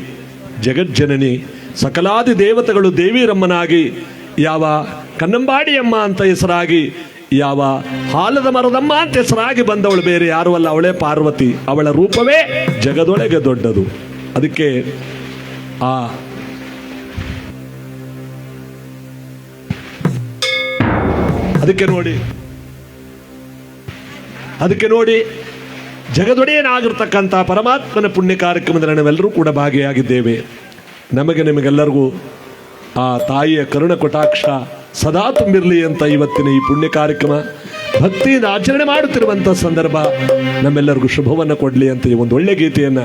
Speaker 1: ಜಗಜ್ಜನನಿ, ಸಕಲಾದಿ ದೇವತೆಗಳು ದೇವಿರಮ್ಮನಾಗಿ, ಯಾವ ಕನ್ನಂಬಾಡಿಯಮ್ಮ ಅಂತ ಹೆಸರಾಗಿ, ಯಾವ ಹಾಲದ ಮರದಮ್ಮ ಅಂತ ಹೆಸರಾಗಿ ಬಂದವಳು ಬೇರೆ ಯಾರು ಅಲ್ಲ, ಅವಳೇ ಪಾರ್ವತಿ. ಅವಳ ರೂಪವೇ ಜಗದೊಳಗೆ ದೊಡ್ಡದು. ಅದಕ್ಕೆ ಅದಕ್ಕೆ ನೋಡಿ ಜಗದೊಡೆಯನಾಗಿರ್ತಕ್ಕಂಥ ಪರಮಾತ್ಮನ ಪುಣ್ಯ ಕಾರ್ಯಕ್ರಮದಲ್ಲಿ ನಾವೆಲ್ಲರೂ ಕೂಡ ಭಾಗಿಯಾಗಿದ್ದೇವೆ. ನಿಮಗೆಲ್ಲರಿಗೂ ಆ ತಾಯಿಯ ಕರುಣ ಕಟಾಕ್ಷ ಸದಾ ತುಂಬಿರಲಿ ಅಂತ ಇವತ್ತಿನ ಈ ಪುಣ್ಯ ಕಾರ್ಯಕ್ರಮ ಭಕ್ತಿಯಿಂದ ಆಚರಣೆ ಮಾಡುತ್ತಿರುವಂಥ ಸಂದರ್ಭ ನಮ್ಮೆಲ್ಲರಿಗೂ ಶುಭವನ್ನು ಕೊಡಲಿ ಅಂತ ಈ ಒಂದು ಒಳ್ಳೆ ಗೀತೆಯನ್ನ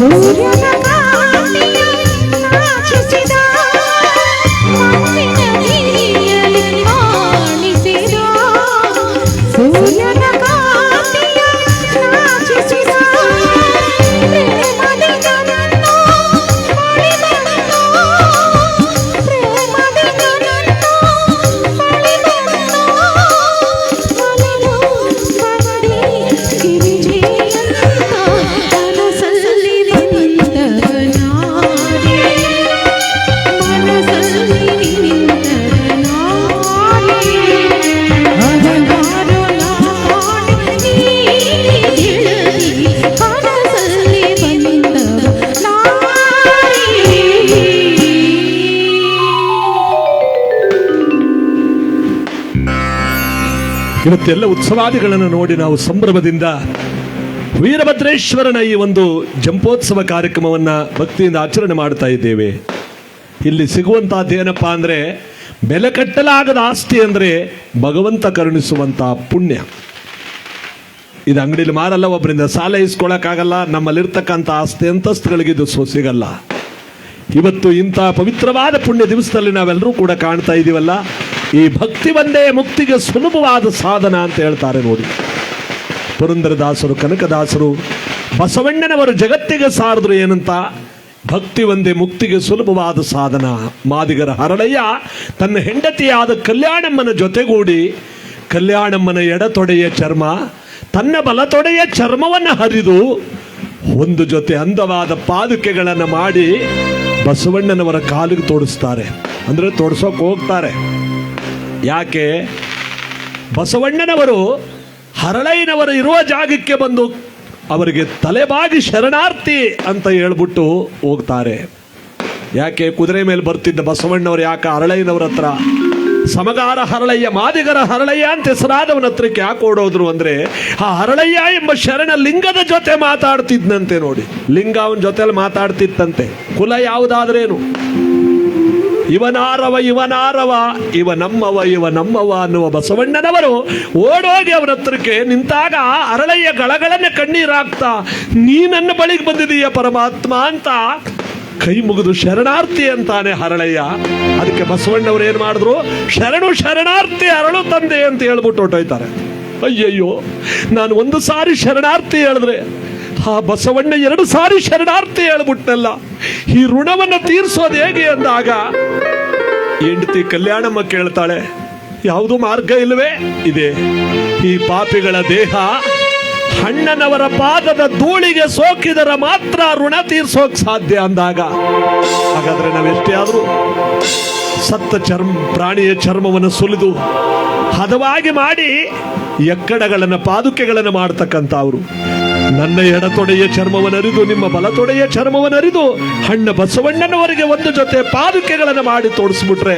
Speaker 2: ಸೂರ್ಯನ ಕಾಂತಿಯ ನಾಚಿಸಿದ ಮಣ್ಣಿನ ನೀರಿಯಲ್ಲಿ ಕಾಣಿಸಿದ ಸೂರ್ಯನ ಕಾಂತಿಯ ನಾಚಿಸಿದ ಪ್ರೇಮದಿ ನನ್ನನ್ನು ಬಳಿದನು ಪ್ರೇಮದಿ ನನ್ನನ್ನು ಬಳಿದನು ಒಲವು ಬಡಿ ಗಿರಿಜೆಯಂತ ಮನಸ್ಸಲ್ಲಿ ನಿಂತರ ನಾರಿ ಮನಸ್ಸಲ್ಲಿ ನಿಂತರ ನಾರಿ ಹಲವಾರು ನಾಡಿ ಗೆಳತಿ ಮನಸ್ಸಲ್ಲಿ ಬಂದ ನಾರಿ.
Speaker 1: ಇವತ್ತೆಲ್ಲ ಉತ್ಸವಾದಿಗಳನ್ನು ನೋಡಿ ನಾವು ಸಂಭ್ರಮದಿಂದ ವೀರಭದ್ರೇಶ್ವರನ ಈ ಒಂದು ಜಂಪೋತ್ಸವ ಕಾರ್ಯಕ್ರಮವನ್ನು ಭಕ್ತಿಯಿಂದ ಆಚರಣೆ ಮಾಡ್ತಾ ಇದ್ದೇವೆ. ಇಲ್ಲಿ ಸಿಗುವಂತಹದ್ದೇನಪ್ಪ ಅಂದರೆ ಬೆಲೆ ಕಟ್ಟಲಾಗದ ಆಸ್ತಿ ಅಂದರೆ ಭಗವಂತ ಕರುಣಿಸುವಂಥ ಪುಣ್ಯ. ಇದು ಅಂಗಡಿಲಿ ಮಾರಲ್ಲ, ಒಬ್ಬರಿಂದ ಸಾಲ ಇಸ್ಕೊಳ್ಳೋಕ್ಕಾಗಲ್ಲ. ನಮ್ಮಲ್ಲಿರ್ತಕ್ಕಂಥ ಆಸ್ತಿ ಅಂತಸ್ತುಗಳಿಗೆ ಇದು ಸಿಗಲ್ಲ. ಇವತ್ತು ಇಂಥ ಪವಿತ್ರವಾದ ಪುಣ್ಯ ದಿವಸದಲ್ಲಿ ನಾವೆಲ್ಲರೂ ಕೂಡ ಕಾಣ್ತಾ ಇದ್ದೀವಲ್ಲ, ಈ ಭಕ್ತಿ ಒಂದೇ ಮುಕ್ತಿಗೆ ಸುಲಭವಾದ ಸಾಧನ ಅಂತ ಹೇಳ್ತಾರೆ ನೋಡಿ. ಪುರಂದರದಾಸರು, ಕನಕದಾಸರು, ಬಸವಣ್ಣನವರು ಜಗತ್ತಿಗೆ ಸಾರಿದ್ರು ಏನಂತ, ಭಕ್ತಿ ಒಂದೇ ಮುಕ್ತಿಗೆ ಸುಲಭವಾದ ಸಾಧನ. ಮಾದಿಗರ ಹರಳಯ್ಯ ತನ್ನ ಹೆಂಡತಿಯಾದ ಕಲ್ಯಾಣಮ್ಮನ ಜೊತೆಗೂಡಿ ಕಲ್ಯಾಣಮ್ಮನ ಎಡತೊಡೆಯ ಚರ್ಮ ತನ್ನ ಬಲತೊಡೆಯ ಚರ್ಮವನ್ನು ಹರಿದು ಒಂದು ಜೊತೆ ಅಂದವಾದ ಪಾದುಕೆಗಳನ್ನು ಮಾಡಿ ಬಸವಣ್ಣನವರ ಕಾಲಿಗೆ ತೋಡಿಸ್ತಾರೆ. ಅಂದರೆ ತೋಡಿಸೋಕೆ ಹೋಗ್ತಾರೆ. ಯಾಕೆ? ಬಸವಣ್ಣನವರು ಹರಳಯ್ಯನವರು ಇರುವ ಜಾಗಕ್ಕೆ ಬಂದು ಅವರಿಗೆ ತಲೆಬಾಗಿ ಶರಣಾರ್ಥಿ ಅಂತ ಹೇಳ್ಬಿಟ್ಟು ಹೋಗ್ತಾರೆ. ಯಾಕೆ? ಕುದುರೆ ಮೇಲೆ ಬರ್ತಿದ್ದ ಬಸವಣ್ಣವರು ಯಾಕೆ ಹರಳಯ್ಯನವರ ಹತ್ರ, ಸಮಗಾರ ಹರಳಯ್ಯ, ಮಾದಿಗರ ಹರಳಯ್ಯ ಅಂತ ಹೆಸರಾದವನ ಹತ್ರಕ್ಕೆ ಯಾಕೆ ಓಡೋದ್ರು ಅಂದರೆ, ಆ ಹರಳಯ್ಯ ಎಂಬ ಶರಣ ಲಿಂಗದ ಜೊತೆ ಮಾತಾಡ್ತಿದ್ನಂತೆ ನೋಡಿ. ಲಿಂಗ ಅವನ ಜೊತೆಲಿ ಮಾತಾಡ್ತಿತ್ತಂತೆ. ಕುಲ ಯಾವುದಾದ್ರೇನು, ಇವನಾರವ ಇವನಾರವ, ಇವ ನಮ್ಮವ ಅನ್ನುವ ಬಸವಣ್ಣನವರು ಓಡೋಗಿ ಅವರ ಹತ್ರಕ್ಕೆ ನಿಂತಾಗ ಅರಳಯ್ಯ ಗಳಗಳನ್ನ ಕಣ್ಣೀರಾಗ್ತಾ, ನೀ ನನ್ನ ಬಳಿಗೆ ಬಂದಿದೀಯ ಪರಮಾತ್ಮ ಅಂತ ಕೈ ಮುಗಿದು ಶರಣಾರ್ಥಿ ಅಂತಾನೆ ಹರಳಯ್ಯ. ಅದಕ್ಕೆ ಬಸವಣ್ಣವ್ರು ಏನ್ ಮಾಡಿದ್ರು, ಶರಣು ಶರಣಾರ್ಥಿ ಅರಳು ತಂದೆ ಅಂತ ಹೇಳ್ಬಿಟ್ಟು ಹೊಟ್ಟೋಯ್ತಾರೆ. ಅಯ್ಯಯ್ಯೋ, ನಾನು ಒಂದು ಸಾರಿ ಶರಣಾರ್ಥಿ ಹೇಳಿದ್ರೆ ಆ ಬಸವಣ್ಣ 2 ಸಾರಿ ಶರಣಾರ್ಥಿ ಹೇಳ್ಬಿಟ್ಟಲ್ಲ, ಈ ಋಣವನ್ನು ತೀರಿಸೋದು ಹೇಗೆ ಅಂದಾಗ ಹೆಂಡತಿ ಕಲ್ಯಾಣಮ್ಮ ಕೇಳ್ತಾಳೆ, ಯಾವುದು ಮಾರ್ಗ ಇಲ್ಲವೇ? ಇದೆ. ಈ ಪಾಪಿಗಳ ದೇಹ ಅಣ್ಣನವರ ಪಾದದ ಧೂಳಿಗೆ ಸೋಕಿದರ ಮಾತ್ರ ಋಣ ತೀರ್ಸೋಕ್ ಸಾಧ್ಯ ಅಂದಾಗ, ಹಾಗಾದ್ರೆ ನಾವೆಷ್ಟೇ ಆದ್ರೂ ಸತ್ತ ಪ್ರಾಣಿಯ ಚರ್ಮವನ್ನು ಸುಲಿದು ಹದವಾಗಿ ಮಾಡಿ ಎಕ್ಕಡಗಳನ್ನು ಪಾದುಕೆಗಳನ್ನು ಮಾಡ್ತಕ್ಕಂಥವ್ರು, ನನ್ನ ಎಡತೊಡೆಯ ಚರ್ಮವನ್ನು ಅರಿದು ನಿಮ್ಮ ಬಲತೊಡೆಯ ಚರ್ಮವನ್ನು ಅರಿದು ಹಣ್ಣ ಬಸವಣ್ಣನವರಿಗೆ ಒಂದು ಜೊತೆ ಪಾದುಕೆಗಳನ್ನು ಮಾಡಿ ತೋರಿಸ್ಬಿಟ್ರೆ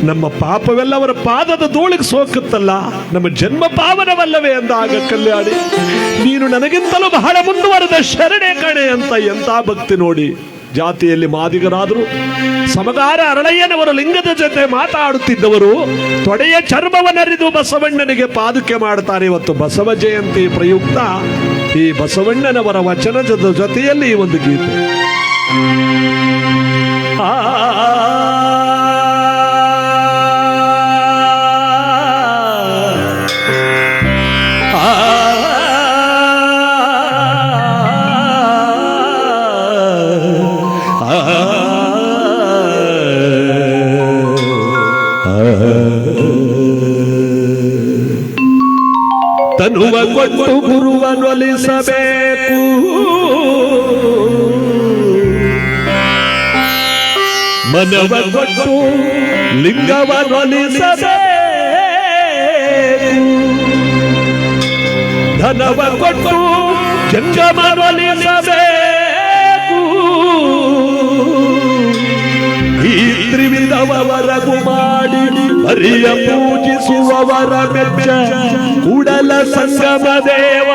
Speaker 1: ನಮ್ಮ ಪಾಪವೆಲ್ಲ ಅವರ ಪಾದದ ಧೂಳಿಗೆ ಸೋಕುತ್ತಲ್ಲ, ನಮ್ಮ ಜನ್ಮ ಪಾವನವಲ್ಲವೇ ಅಂದಾಗ ಕಲ್ಯಾಣಿ, ನೀನು ನನಗಿಂತಲೂ ಬಹಳ ಮುಂದುವರೆದ ಶರಣೆ ಕಣೆ ಅಂತ ಎಂಥ ಭಕ್ತಿ ನೋಡಿ. ಜಾತಿಯಲ್ಲಿ ಮಾದಿಗರಾದರು, ಸಮಗಾರ ಅರಳಯ್ಯನವರು ಲಿಂಗದ ಜೊತೆ ಮಾತಾಡುತ್ತಿದ್ದವರು ತೊಡೆಯ ಚರ್ಮವನ್ನರಿದು ಬಸವಣ್ಣನಿಗೆ ಪಾದುಕೆ ಮಾಡ್ತಾರೆ. ಇವತ್ತು ಬಸವ ಜಯಂತಿ ಪ್ರಯುಕ್ತ ಈ ಬಸವಣ್ಣನವರ ವಚನದ ಜೊತೆಯಲ್ಲಿ ಈ ಒಂದು ಗೀತೆ. ತನುವ ಕೊಟ್ಟು ಗುರುವನೊಲಿಸಬೇಕು, ಮನವ ಕೊಟ್ಟು ಲಿಂಗವನೊಲಿಸಬೇಕು, ಧನವ ಕೊಟ್ಟು ಜಂಗಮನೊಲಿಸಬೇಕು. ಈ ತ್ರಿವಿಧವರಗು ಮಾಡಿ ಹರಿಯ ಪೂಜಿಸುವವರ ಮೆಚ್ಚ ಕೂಡಲ ಸಂಗಮ ದೇವ.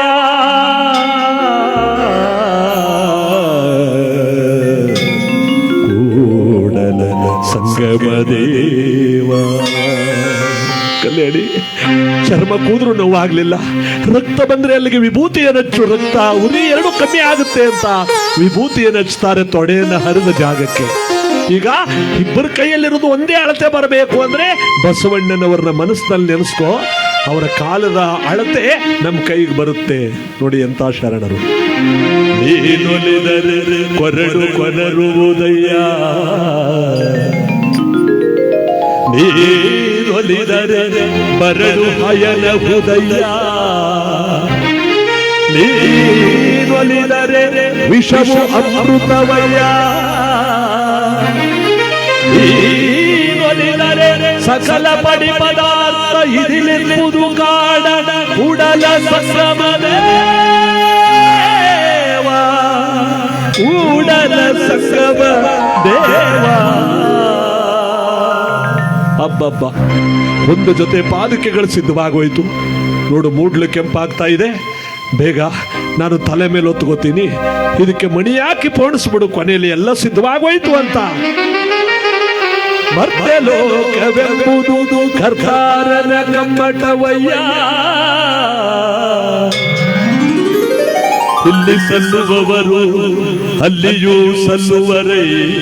Speaker 1: ಕೂಡಲ ಸಂಗಮ ದೇವ. ಕಲ್ಯಾಣಿ, ಚರ್ಮ ಕೂದ್ರೂ ನೋವಾಗ್ಲಿಲ್ಲ, ರಕ್ತ ಬಂದ್ರೆ ಅಲ್ಲಿಗೆ ವಿಭೂತಿಯನ್ನು ಹಚ್ಚು, ರಕ್ತ ಉರಿ ಎರಡು ಕಮ್ಮಿ ಆಗುತ್ತೆ ಅಂತ ವಿಭೂತಿಯನ್ನು ಹಚ್ತಾರೆ ತೊಡೆಯನ್ನು ಹರಿದ ಜಾಗಕ್ಕೆ. ಈಗ ಇಬ್ಬರ ಕೈಯಲ್ಲಿರೋದು ಒಂದೇ ಅಳತೆ ಬರಬೇಕು ಅಂದ್ರೆ ಬಸವಣ್ಣನವರನ್ನ ಮನಸ್ಸಿನಲ್ಲಿ ನೆನೆಸ್ಕೋ, ಅವರ ಕಾಲದ ಅಳತೆ ನಮ್ಮ ಕೈಗೆ ಬರುತ್ತೆ. ನೋಡಿ ಎಂತ ಶರಣರು. ನೀನೊಲಿದರೆ ಕೊರಡು ಕೊನರುವುದಯ್ಯ, ನೀನೊಲಿದರೆ ಬರಡು ಹಯನಹುದಯ್ಯ, ನೀನೊಲಿದರೆ ವಿಷವು ಅಮೃತವಯ್ಯ, ನೀನೊಲಿದರೆ ಸಕಲ ಪಡಿ ಪದಾರ್ಥ ಇದಿಲಿರುವುದು ಕಾಡ ಕೂಡಲ ಸಂಗಮದೇವ, ಕೂಡಲ ಸಂಗಮ ದೇವ. ಹಬ್ಬಬ್ಬ, ಒಂದು ಜೊತೆ ಪಾದಕೆಗಳು ಸಿದ್ಧವಾಗೋಯ್ತು. ನೋಡು, ಮೂಡ್ಲು ಕೆಂಪಾಗ್ತಾ ಇದೆ. ಬೇಗ ನಾನು ತಲೆ ಮೇಲೆ ಹೊತ್ಕೋತೀನಿ, ಇದಕ್ಕೆ ಮಣಿ ಹಾಕಿ ಪೋಣಿಸ್ಬಿಡು. ಕೊನೆಯಲ್ಲಿ ಎಲ್ಲ ಸಿದ್ಧವಾಗೋಯ್ತು ಅಂತ. ಮತ್ತೆ ಲೋಕವೆಂಬುದು ಕರ್ತಾರನ ಕಮ್ಮಟವಯ್ಯ, ಇಲ್ಲಿ ಸಲ್ಲುವವರು ಅಲ್ಲಿಯೂ ಸಲ್ಲುವರಯ್ಯ,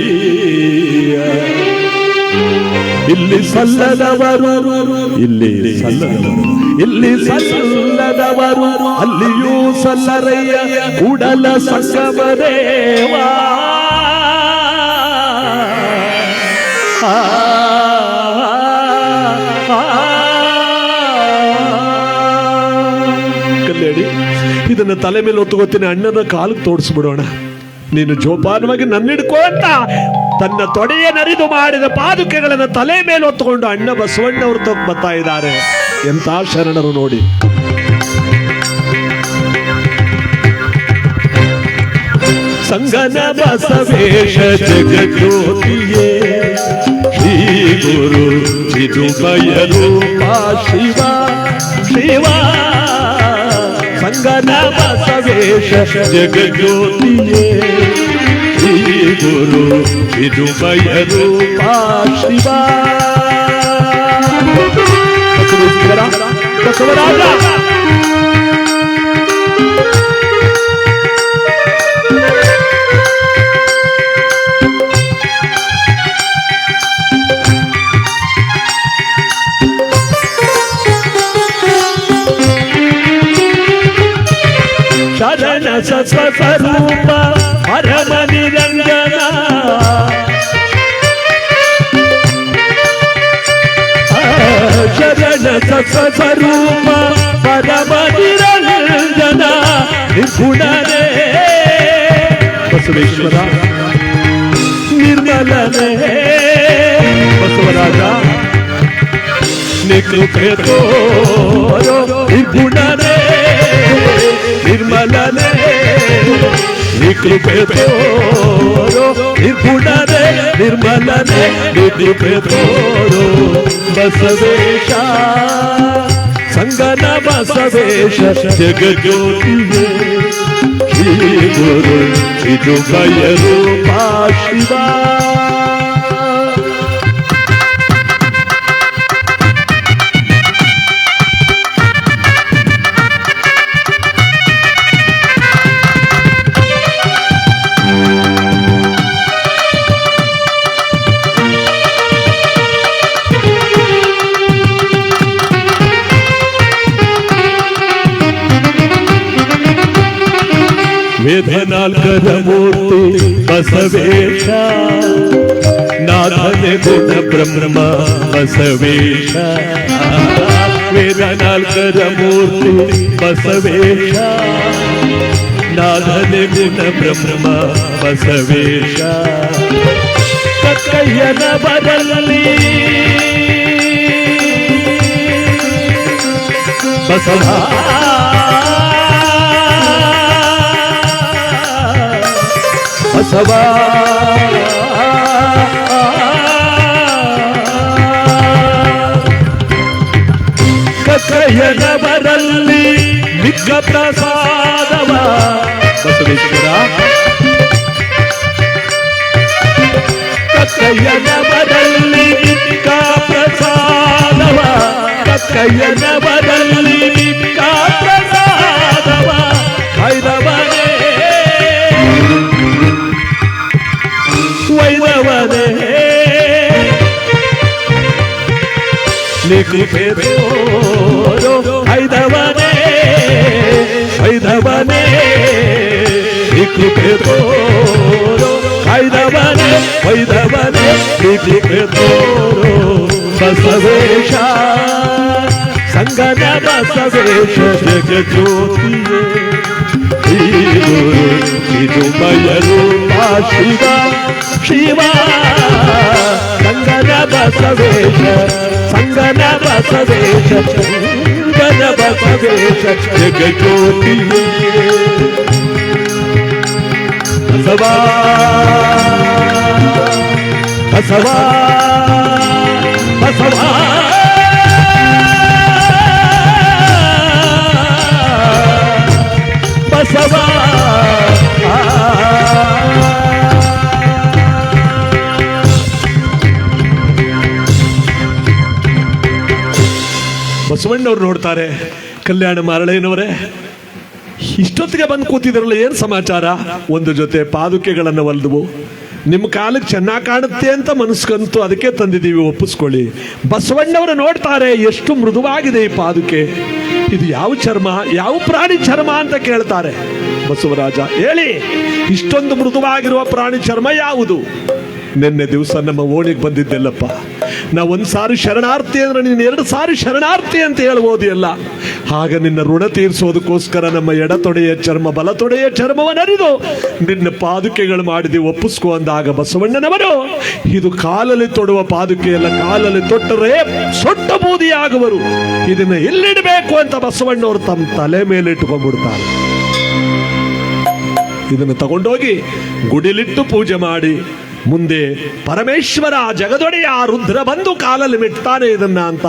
Speaker 1: ಇಲ್ಲಿ ಸಲ್ಲದವರು ಇಲ್ಲಿ ಸಲ್ಲದವರು, ಇಲ್ಲಿ ಸಲ್ಲದವರು ಅಲ್ಲಿಯೂ ಸಲ್ಲರಯ್ಯ, ಕೂಡಲ ಸಂಗಮದೇವ. ಕಲ್ಯಾಣಿ, ಇದನ್ನ ತಲೆ ಮೇಲೆ ಹೊತ್ತುಗೋತೀನಿ, ಅಣ್ಣನ ಕಾಲಿಗೆ ತೋಡಿಸ್ಬಿಡೋಣ. ನೀನು ಜೋಪಾನವಾಗಿ ನನ್ನ ಹಿಡ್ಕೋ ಅಂತ ತನ್ನ ತೊಡೆಯ ನರಿದು ಮಾಡಿದ ಪಾದುಕೆಗಳನ್ನು ತಲೆ ಮೇಲೆ ಹೊತ್ತುಕೊಂಡು ಅಣ್ಣ ಬಸವಣ್ಣವರು ಬರ್ತಾ ಇದ್ದಾರೆ. ಎಂತ ಶರಣರು ನೋಡಿ. ಸಂಗನ ಬಸವೇಶ ಜಗಜ್ಯೋತಿಯೇ ಶ್ರೀ ಗುರು ಚಿದುಮಯ ರೂಪ ಶಿವ ಶಿವ, ಸಂಗನ ಬಸವೇಶ ಜಗಜ್ಯೋತಿಯೇ ಶ್ರೀ ಗುರು ಚಿದುಮಯ ರೂಪ ಶಿವ. ಬಸವರಾಜ ಶರಣ ಸ್ವಸ್ವರೂಪ ಪರಮ ನಿರಂಜನ, ಶರಣ ಸ್ವಸ್ವರೂಪ ಪರಮ ನಿರಂಜನ, ನಿರ್ಗುಣನೇ ಬಸವೇಶ್ವರ, ನಿರ್ಮಲನೇ ಬಸವರಾಜ, ನಿಕೃಪೆ ತೋರೋ ನಿರ್ಗುಣನೇ ನಿರ್ಮಲನೇ, ನಿಕೃಪೆ ತೋರೋ ನಿರ್ಗುಣನೇ ನಿರ್ಮಲನೇ, ನಿಕೃಪೆ ತೋರೋ ಬಸವೇಶ, ಸಂಗನ ಬಸವೇಶ ಜಗಜ್ಯೋತಿಯೇ ಶ್ರೀ ಗುರು ಚಿದುಮಯ ರೂಪ ಶಿವ. ವೇದನಾಲ್ಕರ ಮೂರ್ತಿ ಬಸವೇಶ, ನಾಥನೆ ಗುಣ ಬ್ರಹ್ಮ ಬಸವೇಶ, ವೇದನಾಲ್ಕರ ಮೂರ್ತಿ ಬಸವೇಶ, ನಾಥನೆ ಗುಣ ಬ್ರಹ್ಮ ಬಸವೇಶ, ಕಕ್ಕಯ್ಯನ ಬರಲಿ ಬಸವ, ಬಸವ ಕಕ್ಕಯ್ಯನ ಬರಲಿ ಮಿಕ್ಕ ಪ್ರಸಾದವ ಬಸವೇಶ್ವರ, ಕಕ್ಕಯ್ಯನ ಬರಲಿ ಮಿಕ್ಕ ಪ್ರಸಾದವ, ಕೈಯನವರಲ್ಲಿ ಮಿಕ್ಕ ಪ್ರಸಾದವ ಕೈದವನೇ ವೈದವನೇ ಕೃಪೆ ತೋರೋ ಐದವನೇ ಐದವನೇ ಕೃಪೆ ತೋರೋ ಐದವನೇ ಐದವನೇ ಕೃಪೆ ತೋರೋ ಬಸವೇಶ ಸಂಗನ ಬಸವೇಶ ಜಗಜ್ಯೋತಿಯೇ ಇದು ಬಯರೂಪ ಶಿವ ಶಿವ ಸಂಗನ ಬಸವೇಶ ಸಂಗನ ಬಸವೇಶ ಸಂಗನ ಬಸವೇಶ ಜಗಜ್ಯೋತಿಯೇ ಬಸವಾ ಬಸವಾ ಬಸವಾ ಬಸವಾ ಬಸವಣ್ಣವ್ರು ನೋಡ್ತಾರೆ, ಕಲ್ಯಾಣ ಮಾರಳಯ್ಯನವರೇ ಇಷ್ಟೊತ್ತಿಗೆ ಬಂದು ಕೂತಿದ್ರಲ್ಲ, ಏನು ಸಮಾಚಾರ? ಒಂದು ಜೊತೆ ಪಾದುಕೆಗಳನ್ನು ಒಲ್ದವು, ನಿಮ್ಮ ಕಾಲಕ್ಕೆ ಚೆನ್ನಾಗಿ ಕಾಣುತ್ತೆ ಅಂತ ಮನಸ್ಕಂತು, ಅದಕ್ಕೆ ತಂದಿದ್ದೀವಿ, ಒಪ್ಪಿಸ್ಕೊಳ್ಳಿ. ಬಸವಣ್ಣವರು ನೋಡ್ತಾರೆ, ಎಷ್ಟು ಮೃದುವಾಗಿದೆ ಈ ಪಾದುಕೆ, ಇದು ಯಾವ ಚರ್ಮ, ಯಾವ ಪ್ರಾಣಿ ಚರ್ಮ ಅಂತ ಕೇಳ್ತಾರೆ. ಬಸವರಾಜ ಹೇಳಿ, ಇಷ್ಟೊಂದು ಮೃದುವಾಗಿರುವ ಪ್ರಾಣಿ ಚರ್ಮ ಯಾವುದು? ನಿನ್ನೆ ದಿವಸ ನಮ್ಮ ಓಣಿಗೆ ಬಂದಿದ್ದೆಲ್ಲಪ್ಪ, ನಾ ಒಂದು ಸಾರಿ ಶರಣಾರ್ಥಿ ಅಂದ್ರೆ ನೀನು 2 ಸಾರಿ ಶರಣಾರ್ಥಿ ಅಂತ ಹೇಳ್ಬೋದು ಎಲ್ಲ. ಆಗ ನಿನ್ನ ಋಣ ತೀರಿಸೋದಕ್ಕೋಸ್ಕರ ನಮ್ಮ ಎಡತೊಡೆಯ ಚರ್ಮ ಬಲತೊಡೆಯ ಚರ್ಮವನ್ನರಿದು ನಿನ್ನ ಪಾದುಕೆಗಳು ಮಾಡಿದಿ, ಒಪ್ಪಿಸ್ಕೊ ಅಂದಾಗ ಬಸವಣ್ಣನವರು, ಇದು ಕಾಲಲ್ಲಿ ತೊಡುವ ಪಾದುಕೆಯಲ್ಲ, ಕಾಲಲ್ಲಿ ತೊಟ್ಟರೆ ಸೊಟ್ಟ ಬೂದಿಯಾಗುವರು, ಇದನ್ನ ಎಲ್ಲಿಡಬೇಕು ಅಂತ ಬಸವಣ್ಣವರು ತಮ್ಮ ತಲೆ ಮೇಲೆ ಇಟ್ಕೊಂಡ್ಬಿಡ್ತಾರೆ. ಇದನ್ನು ತಗೊಂಡೋಗಿ ಗುಡಿಲಿಟ್ಟು ಪೂಜೆ ಮಾಡಿ ಮುಂದೆ ಪರಮೇಶ್ವರ ಜಗದೊಡೆಯ ರುದ್ರ ಬಂದು ಕಾಲಲ್ಲಿ ಮೆಟ್ತಾನೆ ಇದನ್ನ ಅಂತ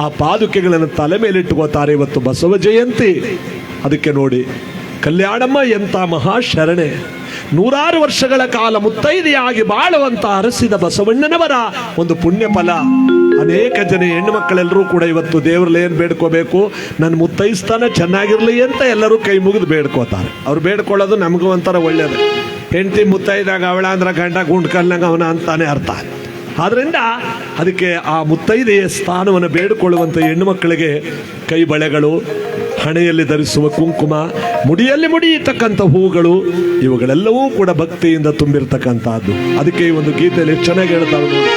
Speaker 1: ಆ ಪಾದುಕೆಗಳನ್ನು ತಲೆ ಮೇಲೆ ಇಟ್ಟುಕೋತಾರೆ. ಇವತ್ತು ಬಸವ ಜಯಂತಿ. ಅದಕ್ಕೆ ನೋಡಿ, ಕಲ್ಯಾಣಮ್ಮ ಎಂತ ಮಹಾಶರಣೆ, 100 ವರ್ಷಗಳ ಕಾಲ ಮುತ್ತೈದೆಯಾಗಿ ಬಾಳುವಂತ ಅರಸಿದ ಬಸವಣ್ಣನವರ ಒಂದು ಪುಣ್ಯ ಫಲ. ಅನೇಕ ಜನ ಹೆಣ್ಣು ಮಕ್ಕಳೆಲ್ಲರೂ ಕೂಡ ಇವತ್ತು ದೇವರಲ್ಲಿ ಏನು ಬೇಡ್ಕೋಬೇಕು, ನನ್ನ ಮುತ್ತೈಸ್ತಾನ ಚೆನ್ನಾಗಿರ್ಲಿ ಅಂತ ಎಲ್ಲರೂ ಕೈ ಮುಗಿದು ಬೇಡ್ಕೋತಾರೆ. ಅವ್ರು ಬೇಡ್ಕೊಳ್ಳೋದು ನಮಗೂ ಒಂಥರ ಒಳ್ಳೇದು. ಹೆಂಡತಿ ಮುತ್ತೈದಾಗ ಅವಳ ಅಂದ್ರೆ ಗಂಡ ಗುಂಡ್ಕಲ್ನಾಗ ಅವನ ಅಂತಾನೆ ಅರ್ಥ. ಆದ್ರಿಂದ ಅದಕ್ಕೆ ಆ ಮುತ್ತೈದೆಯ ಸ್ಥಾನವನ್ನು ಬೇಡಿಕೊಳ್ಳುವಂಥ ಹೆಣ್ಣು ಮಕ್ಕಳಿಗೆ ಕೈ ಬಳೆಗಳು, ಹಣೆಯಲ್ಲಿ ಧರಿಸುವ ಕುಂಕುಮ, ಮುಡಿಯಲ್ಲಿ ಮುಡಿಯತಕ್ಕಂಥ ಹೂಗಳು, ಇವುಗಳೆಲ್ಲವೂ ಕೂಡ ಭಕ್ತಿಯಿಂದ ತುಂಬಿರ್ತಕ್ಕಂಥದ್ದು. ಅದಕ್ಕೆ ಈ ಒಂದು ಗೀತೆಯಲ್ಲಿ ಎಷ್ಟು ಚೆನ್ನಾಗಿ ಹೇಳ್ತಾವೆ ನೋಡಿ.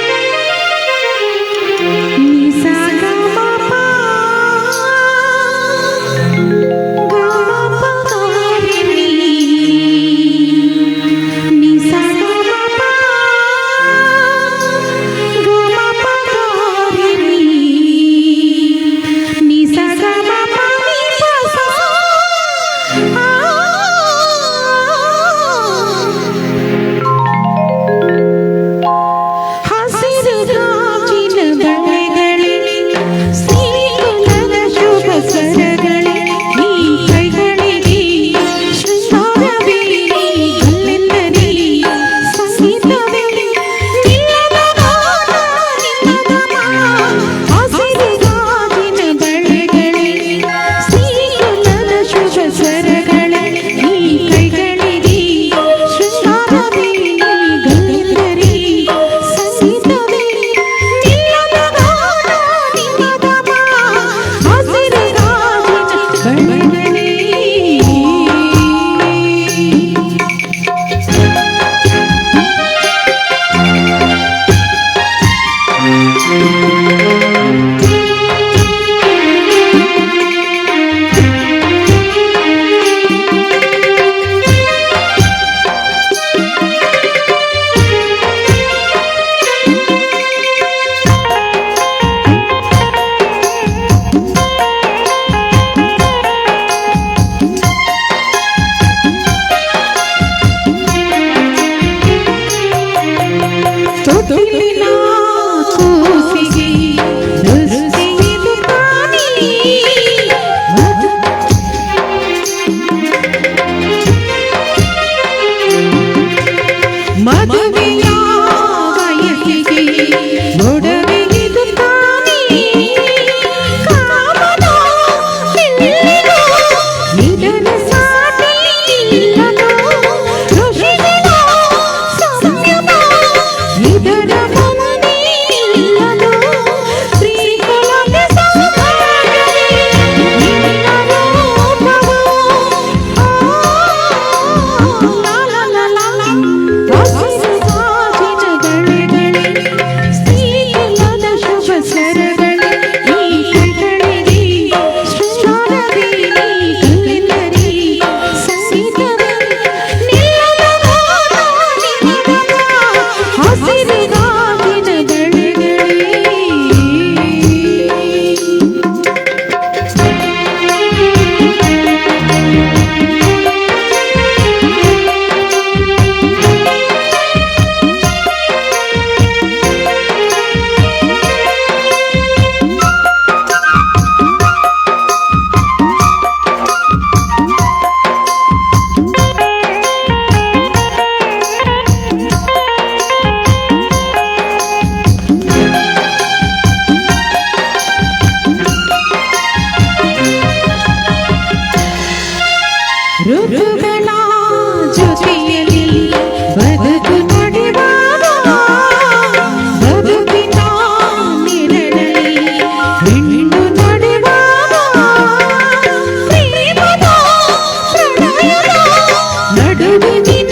Speaker 2: ಮದುವೆಯ ವಯಸ್ಸಿಗೆ ಮಗುವಿನ